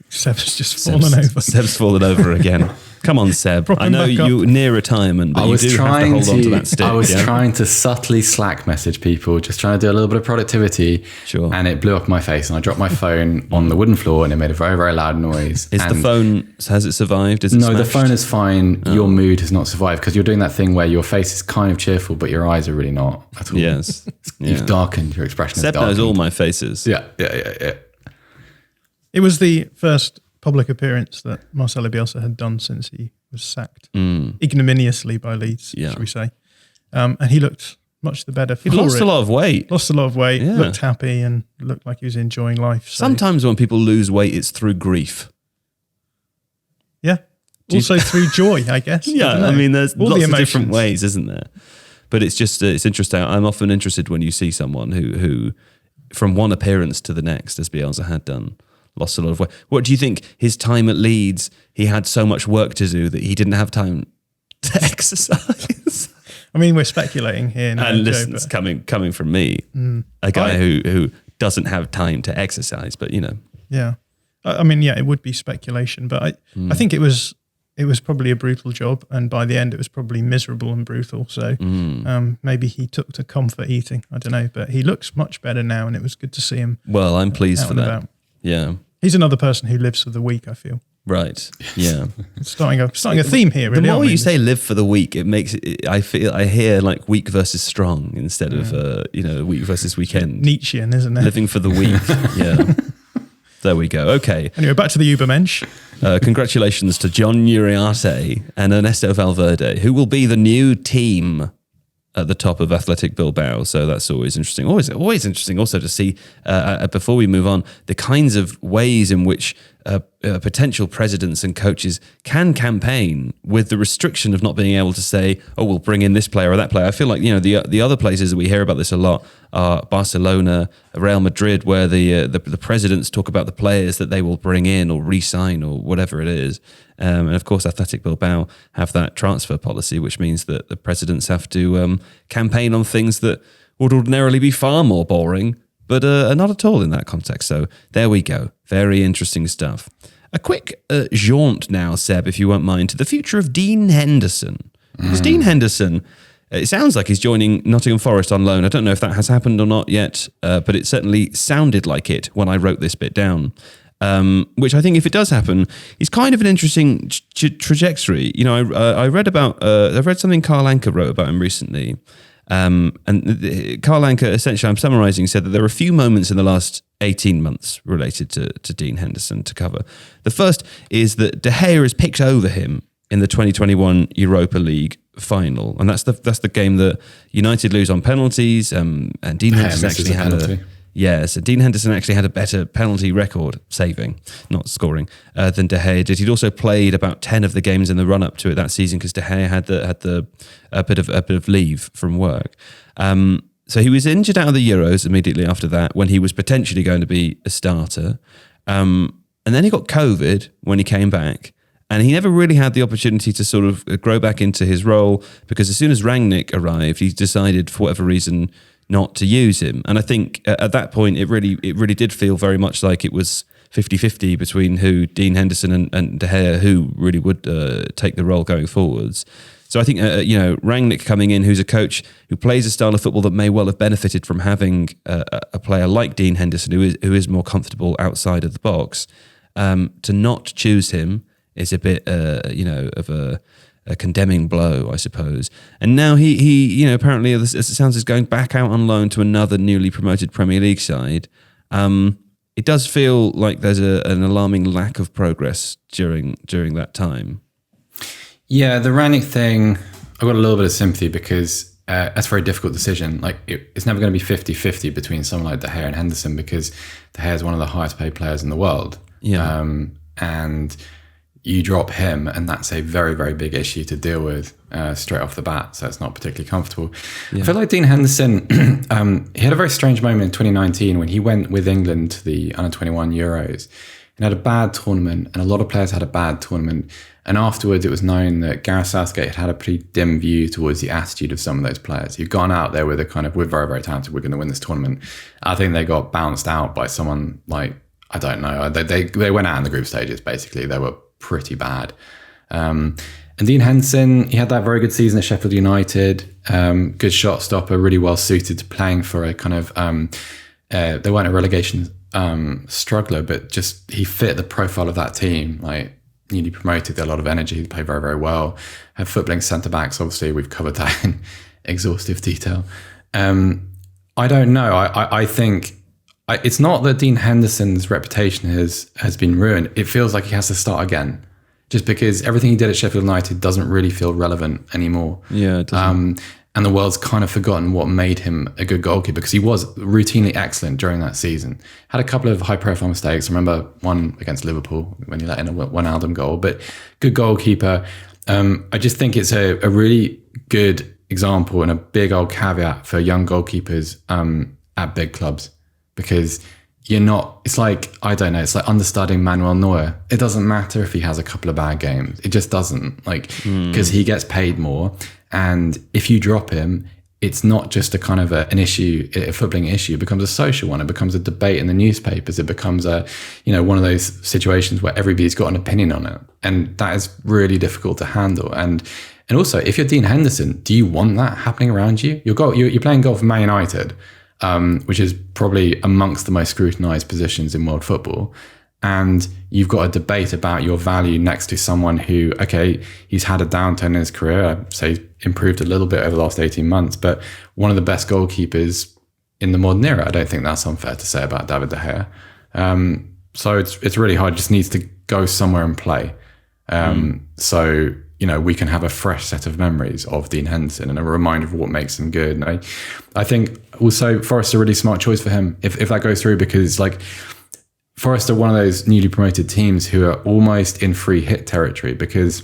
Seb's just fallen over. Seb's fallen over again. Come on, Seb. I know you're near retirement, but you do have to hold on to that stick. I was trying to subtly Slack message people, just trying to do a little bit of productivity. Sure. And it blew up my face, and I dropped my phone on the wooden floor, and it made a very, very loud noise. The phone, has it survived? Is it smashed? The phone is fine. Oh. Your mood has not survived because you're doing that thing where your face is kind of cheerful, but your eyes are really not at all. Yes. You've darkened, your expression Seb is darkened. knows all my faces. Yeah. It was the first public appearance that Marcelo Bielsa had done since he was sacked ignominiously by Leeds, shall we say. And he looked much the better for it. He lost a lot of weight. Looked happy and looked like he was enjoying life. So. Sometimes when people lose weight, it's through grief. Yeah. Also through joy, I guess. Yeah, I mean, there's lots of different ways, isn't there? But it's just, it's interesting. I'm often interested when you see someone who from one appearance to the next, as Bielsa had done, lost a lot of weight. What do you think? His time at Leeds, he had so much work to do that he didn't have time to exercise. I mean, we're speculating here now. And listen, it's coming from me, a guy who doesn't have time to exercise, but you know. Yeah. I mean, yeah, it would be speculation, but I think it was probably a brutal job, and by the end it was probably miserable and brutal. So maybe he took to comfort eating. I don't know, but he looks much better now, and it was good to see him. Well, I'm pleased for that. About. Yeah, he's another person who lives for the week, I feel. Right. Yeah. starting a theme here. Really, the more you say "live for the week," it makes it. I hear like weak versus strong instead of week versus weekend. Nietzschean, isn't it? Living for the week. Yeah. There we go. Okay. Anyway, back to the Übermensch. Congratulations to John Uriarte and Ernesto Valverde, who will be the new team at the top of Athletic Bilbao. So that's always interesting. Always interesting also to see, before we move on, the kinds of ways in which potential presidents and coaches can campaign with the restriction of not being able to say, oh, we'll bring in this player or that player. I feel like, the other places that we hear about this a lot are Barcelona, Real Madrid, where the presidents talk about the players that they will bring in or re-sign or whatever it is. And of course, Athletic Bilbao have that transfer policy, which means that the presidents have to campaign on things that would ordinarily be far more boring, but not at all in that context. So there we go. Very interesting stuff. A quick jaunt now, Seb, if you won't mind, to the future of Dean Henderson. Because Dean Henderson, it sounds like he's joining Nottingham Forest on loan. I don't know if that has happened or not yet, but it certainly sounded like it when I wrote this bit down. Which I think, if it does happen, is kind of an interesting trajectory. I read something Carl Anka wrote about him recently. And Carl Anka, essentially, I'm summarising, said that there are a few moments in the last 18 months related to Dean Henderson to cover. The first is that De Gea has picked over him in the 2021 Europa League final, and that's the game that United lose on penalties. And Dean Henderson actually had so Dean Henderson actually had a better penalty record, saving, not scoring, than De Gea did. He'd also played about 10 of the games in the run-up to it that season because De Gea had a bit of leave from work. So he was injured out of the Euros immediately after that, when he was potentially going to be a starter. And then he got COVID when he came back, and he never really had the opportunity to sort of grow back into his role, because as soon as Rangnick arrived, he decided, for whatever reason, not to use him. And I think at that point, it really did feel very much like it was 50-50 between Dean Henderson and De Gea, who really would take the role going forwards. So I think, Rangnick coming in, who's a coach who plays a style of football that may well have benefited from having a player like Dean Henderson, who is more comfortable outside of the box, to not choose him is a bit, of a condemning blow, I suppose. And now he apparently, as it sounds, is going back out on loan to another newly promoted Premier League side. It does feel like there's an alarming lack of progress during that time. Yeah, the Rangnick thing, I've got a little bit of sympathy, because that's a very difficult decision. Like, it's never going to be 50-50 between someone like De Gea and Henderson, because De Gea is one of the highest paid players in the world. Yeah. And you drop him, and that's a very, very big issue to deal with straight off the bat. So it's not particularly comfortable. Yeah. I feel like Dean Henderson, he had a very strange moment in 2019 when he went with England to the Under-21 Euros and had a bad tournament, and a lot of players had a bad tournament. And afterwards, it was known that Gareth Southgate had a pretty dim view towards the attitude of some of those players who'd gone out there with a kind of, we're very, very talented, we're going to win this tournament. I think they got bounced out by someone like, I don't know, they went out in the group stages, basically. They were pretty bad. And Dean Henderson, he had that very good season at Sheffield United, good shot stopper, really well suited to playing for a kind of, they weren't a relegation struggler, but just he fit the profile of that team, like newly promoted, they had a lot of energy, he played very, very well. Had footballing centre-backs, obviously, we've covered that in exhaustive detail. I don't know, I think it's not that Dean Henderson's reputation has been ruined. It feels like he has to start again, just because everything he did at Sheffield United doesn't really feel relevant anymore. Yeah, it doesn't. And the world's kind of forgotten what made him a good goalkeeper, because he was routinely excellent during that season. Had a couple of high-profile mistakes. I remember one against Liverpool when he let in a Wijnaldum goal, but good goalkeeper. I just think it's a really good example and a big old caveat for young goalkeepers at big clubs, because it's like, I don't know, it's like understudying Manuel Neuer. It doesn't matter if he has a couple of bad games. It just doesn't, because he gets paid more. And if you drop him, it's not just a kind of an issue, a footballing issue. It becomes a social one. It becomes a debate in the newspapers. It becomes one of those situations where everybody's got an opinion on it. And that is really difficult to handle. And also, if you're Dean Henderson, do you want that happening around you? You're playing golf for Man United, which is probably amongst the most scrutinised positions in world football. And you've got a debate about your value next to someone who, okay, he's had a downturn in his career. I'd say improved a little bit over the last 18 months, but one of the best goalkeepers in the modern era. I don't think that's unfair to say about David De Gea. So it's really hard. It just needs to go somewhere and play. So, we can have a fresh set of memories of Dean Henderson and a reminder of what makes him good. And I think also Forest's a really smart choice for him if that goes through, because Forest are one of those newly promoted teams who are almost in free hit territory, because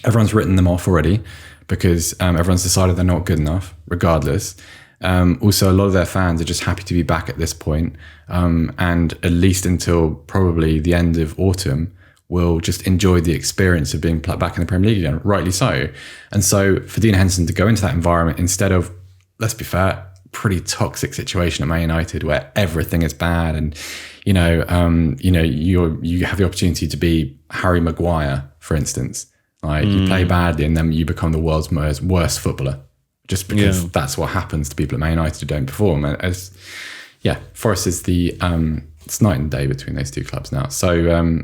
everyone's written them off already, because everyone's decided they're not good enough regardless. Also, a lot of their fans are just happy to be back at this point, and at least until probably the end of autumn, will just enjoy the experience of being back in the Premier League again, rightly so. And so for Dean Henderson to go into that environment instead of, let's be fair, pretty toxic situation at Man United where everything is bad, and you have the opportunity to be Harry Maguire, for instance. You play badly and then you become the world's worst footballer, just because that's what happens to people at Man United who don't perform. Forest is it's night and day between those two clubs now. So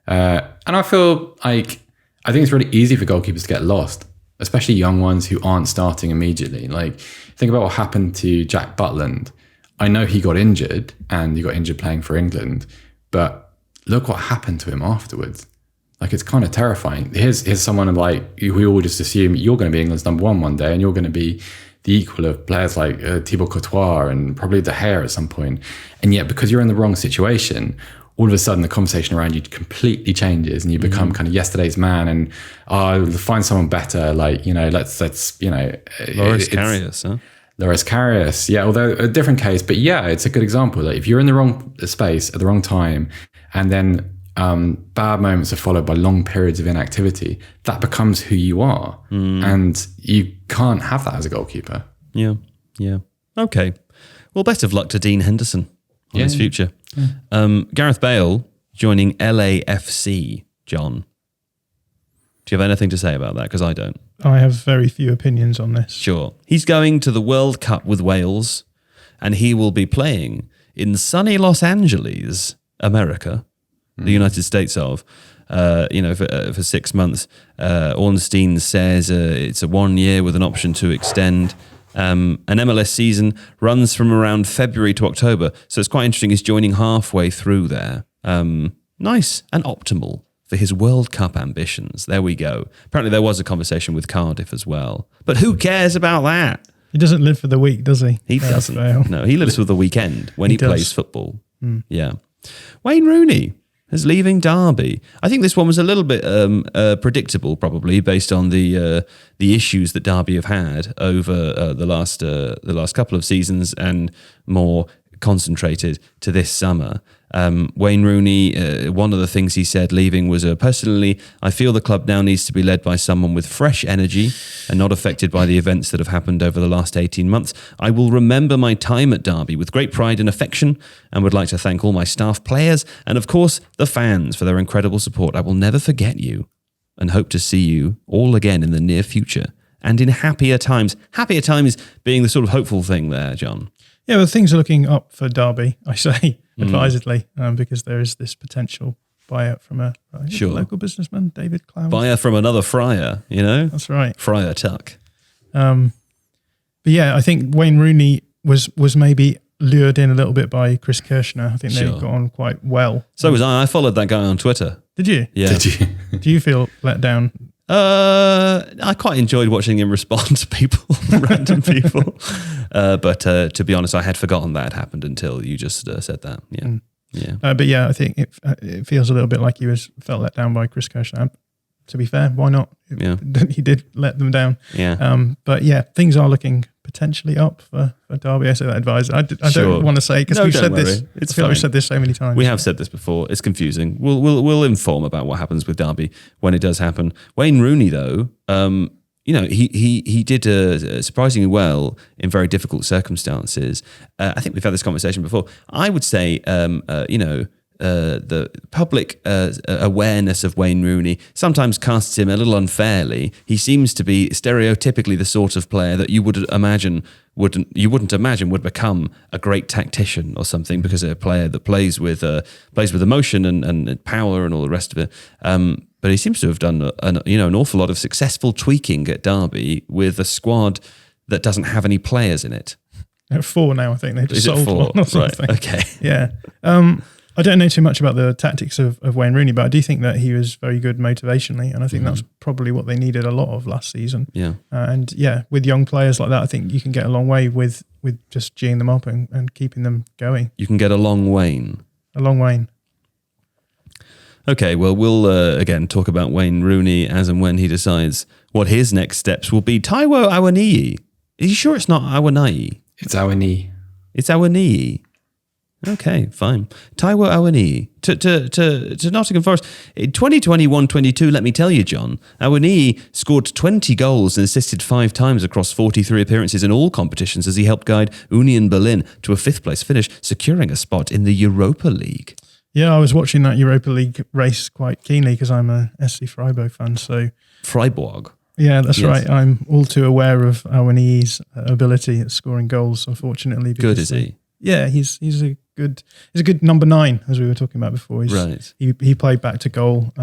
and I feel like I think it's really easy for goalkeepers to get lost, especially young ones who aren't starting immediately. Think about what happened to Jack Butland. I know he got injured, and he got injured playing for England, but look what happened to him afterwards. It's kind of terrifying. Here's someone we all just assume you're going to be England's number one day, and you're going to be the equal of players like Thibaut Courtois and probably De Gea at some point. And yet, because you're in the wrong situation, all of a sudden the conversation around you completely changes, and you become kind of yesterday's man, and find someone better. Let's Loris Karius, huh? Loris Karius, yeah, although a different case, but yeah, it's a good example. If you're in the wrong space at the wrong time, and then bad moments are followed by long periods of inactivity, that becomes who you are, and you can't have that as a goalkeeper. Yeah. Okay. Well, best of luck to Dean Henderson on his future. Yeah. Gareth Bale joining LAFC, John. Do you have anything to say about that? Because I don't. I have very few opinions on this. Sure. He's going to the World Cup with Wales, and he will be playing in sunny Los Angeles, America, the United States of, for 6 months. Ornstein says it's a 1 year with an option to extend. An MLS season runs from around February to October, so it's quite interesting. He's joining halfway through there. Nice and optimal for his World Cup ambitions. There we go. Apparently there was a conversation with Cardiff as well. But who cares about that? He doesn't live for the week, does he? He doesn't. No, he lives for the weekend when he plays football. Yeah. Wayne Rooney is leaving Derby. I think this one was a little bit predictable, probably based on the issues that Derby have had over the last couple of seasons, and more concentrated to this summer. Wayne Rooney, one of the things he said leaving was, personally, I feel the club now needs to be led by someone with fresh energy and not affected by the events that have happened over the last 18 months. I will remember my time at Derby with great pride and affection, and would like to thank all my staff, players, and of course the fans for their incredible support. I will never forget you, and hope to see you all again in the near future and in happier times. Happier times being the sort of hopeful thing there, John. Yeah, well, things are looking up for Derby, I say, advisedly, because there is this potential buyout from a local businessman, David Clowes. Buyer from another Friar, That's right. Friar Tuck. But yeah, I think Wayne Rooney was maybe lured in a little bit by Chris Kirschner. I think they got on quite well. So was I. I followed that guy on Twitter. Did you? Yeah. Did you? Do you feel let down? I quite enjoyed watching him respond to people, random people. But to be honest, I had forgotten that had happened until you just said that. Yeah. Yeah. But yeah, I think it feels a little bit like he felt let down by Chris Kirschner. To be fair, why not? Yeah. He did let them down. Yeah. But yeah, things are looking potentially up for Derby. I say that advisor. I don't want to say because we've said this. It's I feel like we've said this so many times. We have said this before. It's confusing. We'll inform about what happens with Derby when it does happen. Wayne Rooney, though, he did surprisingly well in very difficult circumstances. I think we've had this conversation before. I would say, the public awareness of Wayne Rooney sometimes casts him a little unfairly. He seems to be stereotypically the sort of player that you wouldn't imagine would become a great tactician or something, because they're a player that plays with emotion and power and all the rest of it. But he seems to have done an awful lot of successful tweaking at Derby with a squad that doesn't have any players in it. They're 4 now, I think. They just Is it sold 4? one or something. Right. Okay. Yeah. I don't know too much about the tactics of Wayne Rooney, but I do think that he was very good motivationally, and I think that's probably what they needed a lot of last season. Yeah. And yeah, with young players like that, I think you can get a long way with just geeing them up and keeping them going. You can get a long Wayne. A long Wayne. Okay, well, we'll again talk about Wayne Rooney as and when he decides what his next steps will be. Taiwo Awoniyi. Are you sure it's not Awoniyi? It's Awoniyi. It's Awoniyi. Okay, fine. Taiwo Awoniyi to Nottingham Forest. In 2021-22, let me tell you, John, Awoniyi scored 20 goals and assisted 5 times across 43 appearances in all competitions as he helped guide Union Berlin to a 5th place finish, securing a spot in the Europa League. Yeah, I was watching that Europa League race quite keenly because I'm a SC Freiburg fan. So Freiburg. Yeah, that's right. I'm all too aware of Awoniyi's ability at scoring goals, unfortunately. Good, is he? Yeah, he's a good number 9, as we were talking about before. Right. He played back to goal.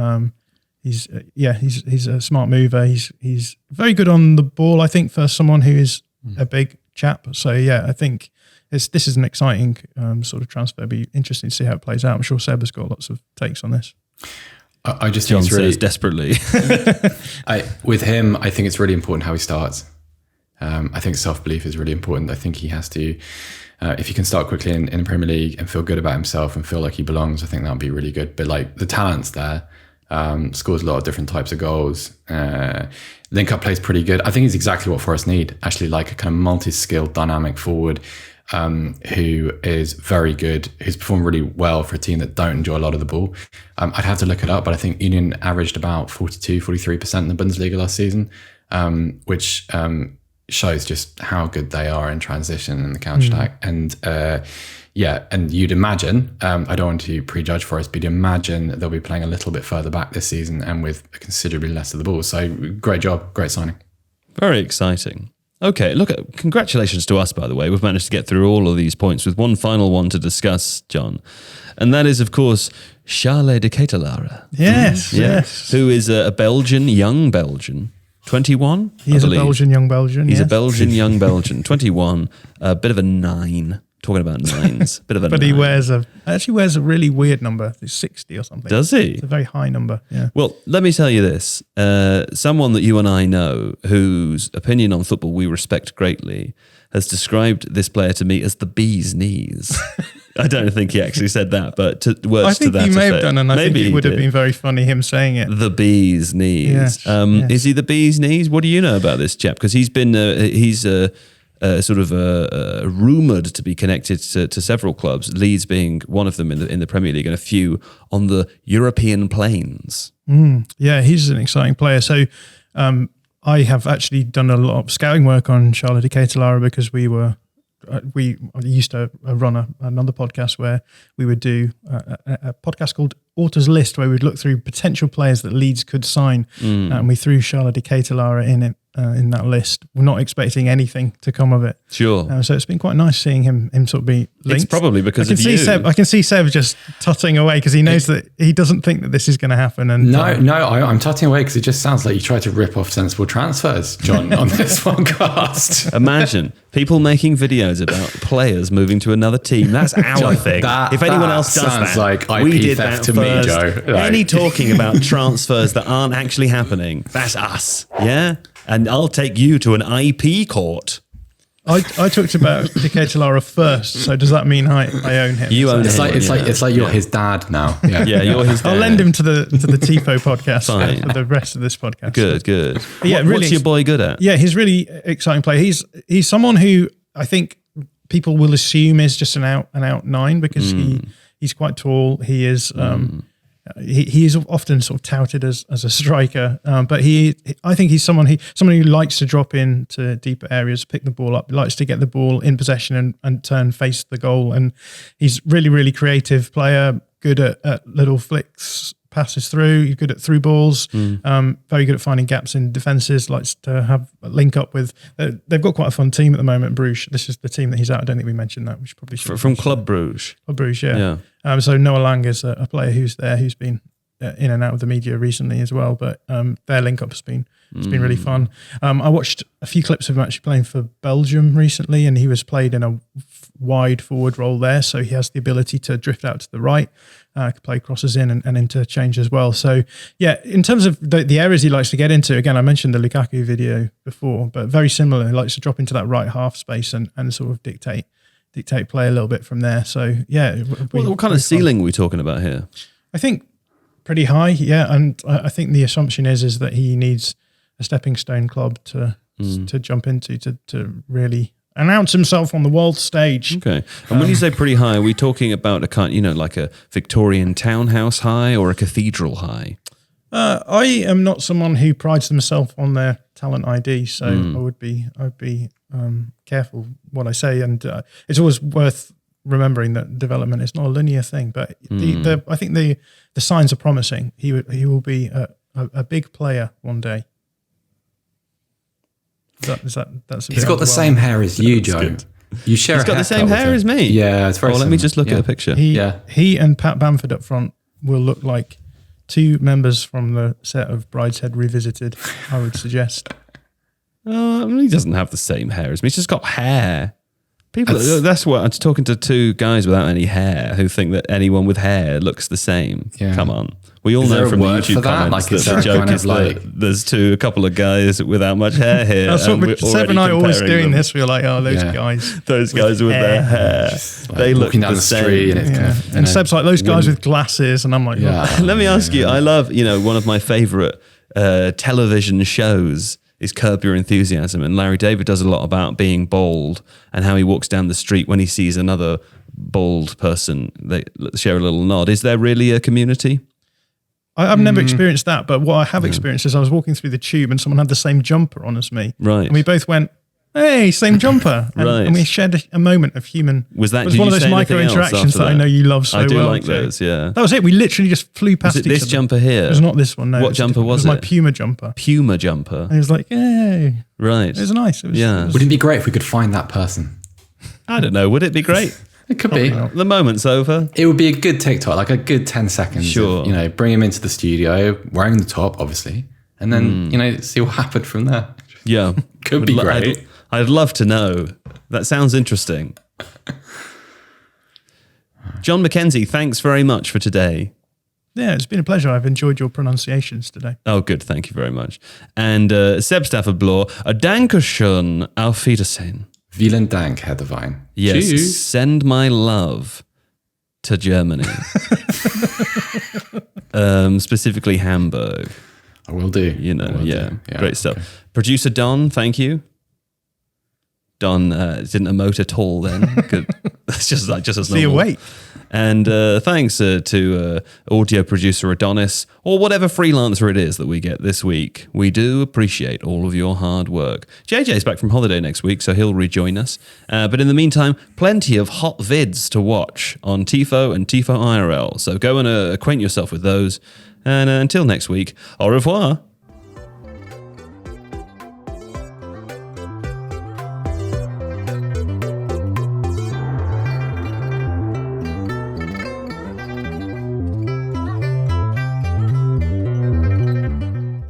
He's a smart mover. He's very good on the ball, I think, for someone who is a big chap. So yeah, I think this is an exciting sort of transfer. It'll be interesting to see how it plays out. I'm sure Seb has got lots of takes on this. I just John think it's really says desperately. With him, I think it's really important how he starts. I think self-belief is really important. I think he has to, if he can start quickly in the Premier League and feel good about himself and feel like he belongs, I think that would be really good. But like the talent's there, scores a lot of different types of goals. Link-up plays pretty good. I think he's exactly what Forest need, actually, like a kind of multi-skilled, dynamic forward who is very good, who's performed really well for a team that don't enjoy a lot of the ball. I'd have to look it up, but I think Union averaged about 43% in the Bundesliga last season, which shows just how good they are in transition and the counter-attack. And and you'd imagine, I don't want to prejudge Forest, but you'd imagine they'll be playing a little bit further back this season and with considerably less of the ball. So great job, great signing. Very exciting. Okay, look, congratulations to us, by the way. We've managed to get through all of these points with one final one to discuss, John. And that is, of course, Charles de Ketelaere. Yes. Who is a Belgian, young Belgian, 21, He is a Belgian, young Belgian. He's a Belgian, young Belgian, 21, a bit of a 9. Talking about 9s, bit of a but 9. he wears a really weird number. It's 60 or something. Does he? It's a very high number. Yeah. Well, let me tell you this. Someone that you and I know, whose opinion on football we respect greatly, has described this player to me as the bee's knees. I don't think he actually said that, but words to that effect. I think he may have done, and I think it would have did. been very funny him saying it. The bee's knees. Yes, Is he the bee's knees? What do you know about this chap? Because he's been rumoured to be connected to several clubs, Leeds being one of them in the Premier League, and a few on the European plains. Yeah, he's an exciting player. So I have actually done a lot of scouting work on Charles de Ketelaere because we used to run another podcast where we would do a podcast called Author's List, where we'd look through potential players that Leeds could sign, and we threw Charles de Ketelaere in it in that list. We're not expecting anything to come of it. Sure. So it's been quite nice seeing him sort of be linked. It's probably because of you. I can see Seb just tutting away because he knows that he doesn't think that this is going to happen. And I'm tutting away because it just sounds like you tried to rip off sensible transfers, John, on this podcast. Imagine people making videos about players moving to another team. That's our thing. If anyone else does sounds that, like IP we did theft that to me, first. Joe. Like. Any talking about transfers that aren't actually happening, that's us. Yeah? And I'll take you to an IP court. I talked about Ketelaere first, so does that mean I own him? You own him. It's like you're his dad now. Yeah, you're his dad. I'll lend him to the Tifo podcast Fine. for the rest of this podcast. Good. But yeah, What's your boy good at? Yeah, he's really exciting player. He's someone who I think people will assume is just an out 9 because he's quite tall. He is. He is often sort of touted as a striker, but I think he's someone who likes to drop into deeper areas, pick the ball up, likes to get the ball in possession and face the goal. And he's really, really creative player, good at little flicks, passes through, he's good at through balls, very good at finding gaps in defences, likes to have a link up with, they've got quite a fun team at the moment, Bruges. This is the team that he's at. I don't think we mentioned that. We should probably From Club Bruges. Club Bruges, yeah. So Noah Lang is a player who's been in and out of the media recently as well, but their link up has been really fun. I watched a few clips of him actually playing for Belgium recently, and he was played in a wide forward role there, so he has the ability to drift out to the right, play crosses in and interchange as well. So yeah, in terms of the areas he likes to get into, again, I mentioned the Lukaku video before, but very similar. He likes to drop into that right half space and sort of dictate play a little bit from there. So yeah. What kind of ceiling are we talking about here? I think pretty high, yeah. And I think the assumption is that he needs a stepping stone club to jump into to really announce himself on the world stage. Okay. And when you say pretty high, are we talking about a kind, like a Victorian townhouse high or a cathedral high? I am not someone who prides themselves on their talent ID, so I would be careful what I say, and it's always worth remembering that development is not a linear thing. But I think the signs are promising. He will be a big player one day. That's He's got the same hair as you, Joe. Good. You share. He's got the same hair as me. Yeah, it's very. Let me just look at a picture. He and Pat Bamford up front will look like two members from the set of Brideshead Revisited, I would suggest. He doesn't have the same hair as me. He's just got hair. That's what I'm talking to two guys without any hair who think that anyone with hair looks the same. Yeah. Come on. We all know from the YouTube comments that the joke is like there's a couple of guys without much hair here. That's what Seb and I are always doing this. We're like, those guys. Those guys with their hair. They look the same. And Seb's like, those guys with glasses. And I'm like, let me ask you, I love, one of my favourite television shows is Curb Your Enthusiasm, and Larry David does a lot about being bald and how he walks down the street when he sees another bald person, they share a little nod. Is there really a community? I've never experienced that, but what I have experienced is I was walking through the tube and someone had the same jumper on as me. Right. And we both went, hey, same jumper. And we shared a moment of human. Was that it was one of those micro interactions that I know you love so well. I do like those, yeah. That was it. We literally just flew past each other. This jumper here? It was not this one, no. What jumper was it? It was my Puma jumper. Puma jumper. And he was like, hey. Right. It was nice. Wouldn't it be great if we could find that person? I don't know. Would it be great? It could be. Not. The moment's over. It would be a good TikTok, like a good 10 seconds. Sure. Of, bring him into the studio, wearing the top, obviously, and then, see what happened from there. Yeah. Could be great. I'd love to know. That sounds interesting. John Mackenzie, thanks very much for today. Yeah, it's been a pleasure. I've enjoyed your pronunciations today. Oh, good. Thank you very much. And Seb Stafford-Bloor, Dankeschön, auf Wiedersehen. Vielen Dank, Herr Devine. Yes, Tschüss. Send my love to Germany. Specifically Hamburg. I will do. Yeah, great stuff. Okay. Producer Don, thank you. Don didn't emote at all then. That's just as normal. See you wait. And thanks to audio producer Adonis, or whatever freelancer it is that we get this week. We do appreciate all of your hard work. JJ's back from holiday next week, so he'll rejoin us. But in the meantime, plenty of hot vids to watch on Tifo and Tifo IRL. So go and acquaint yourself with those. And until next week, au revoir.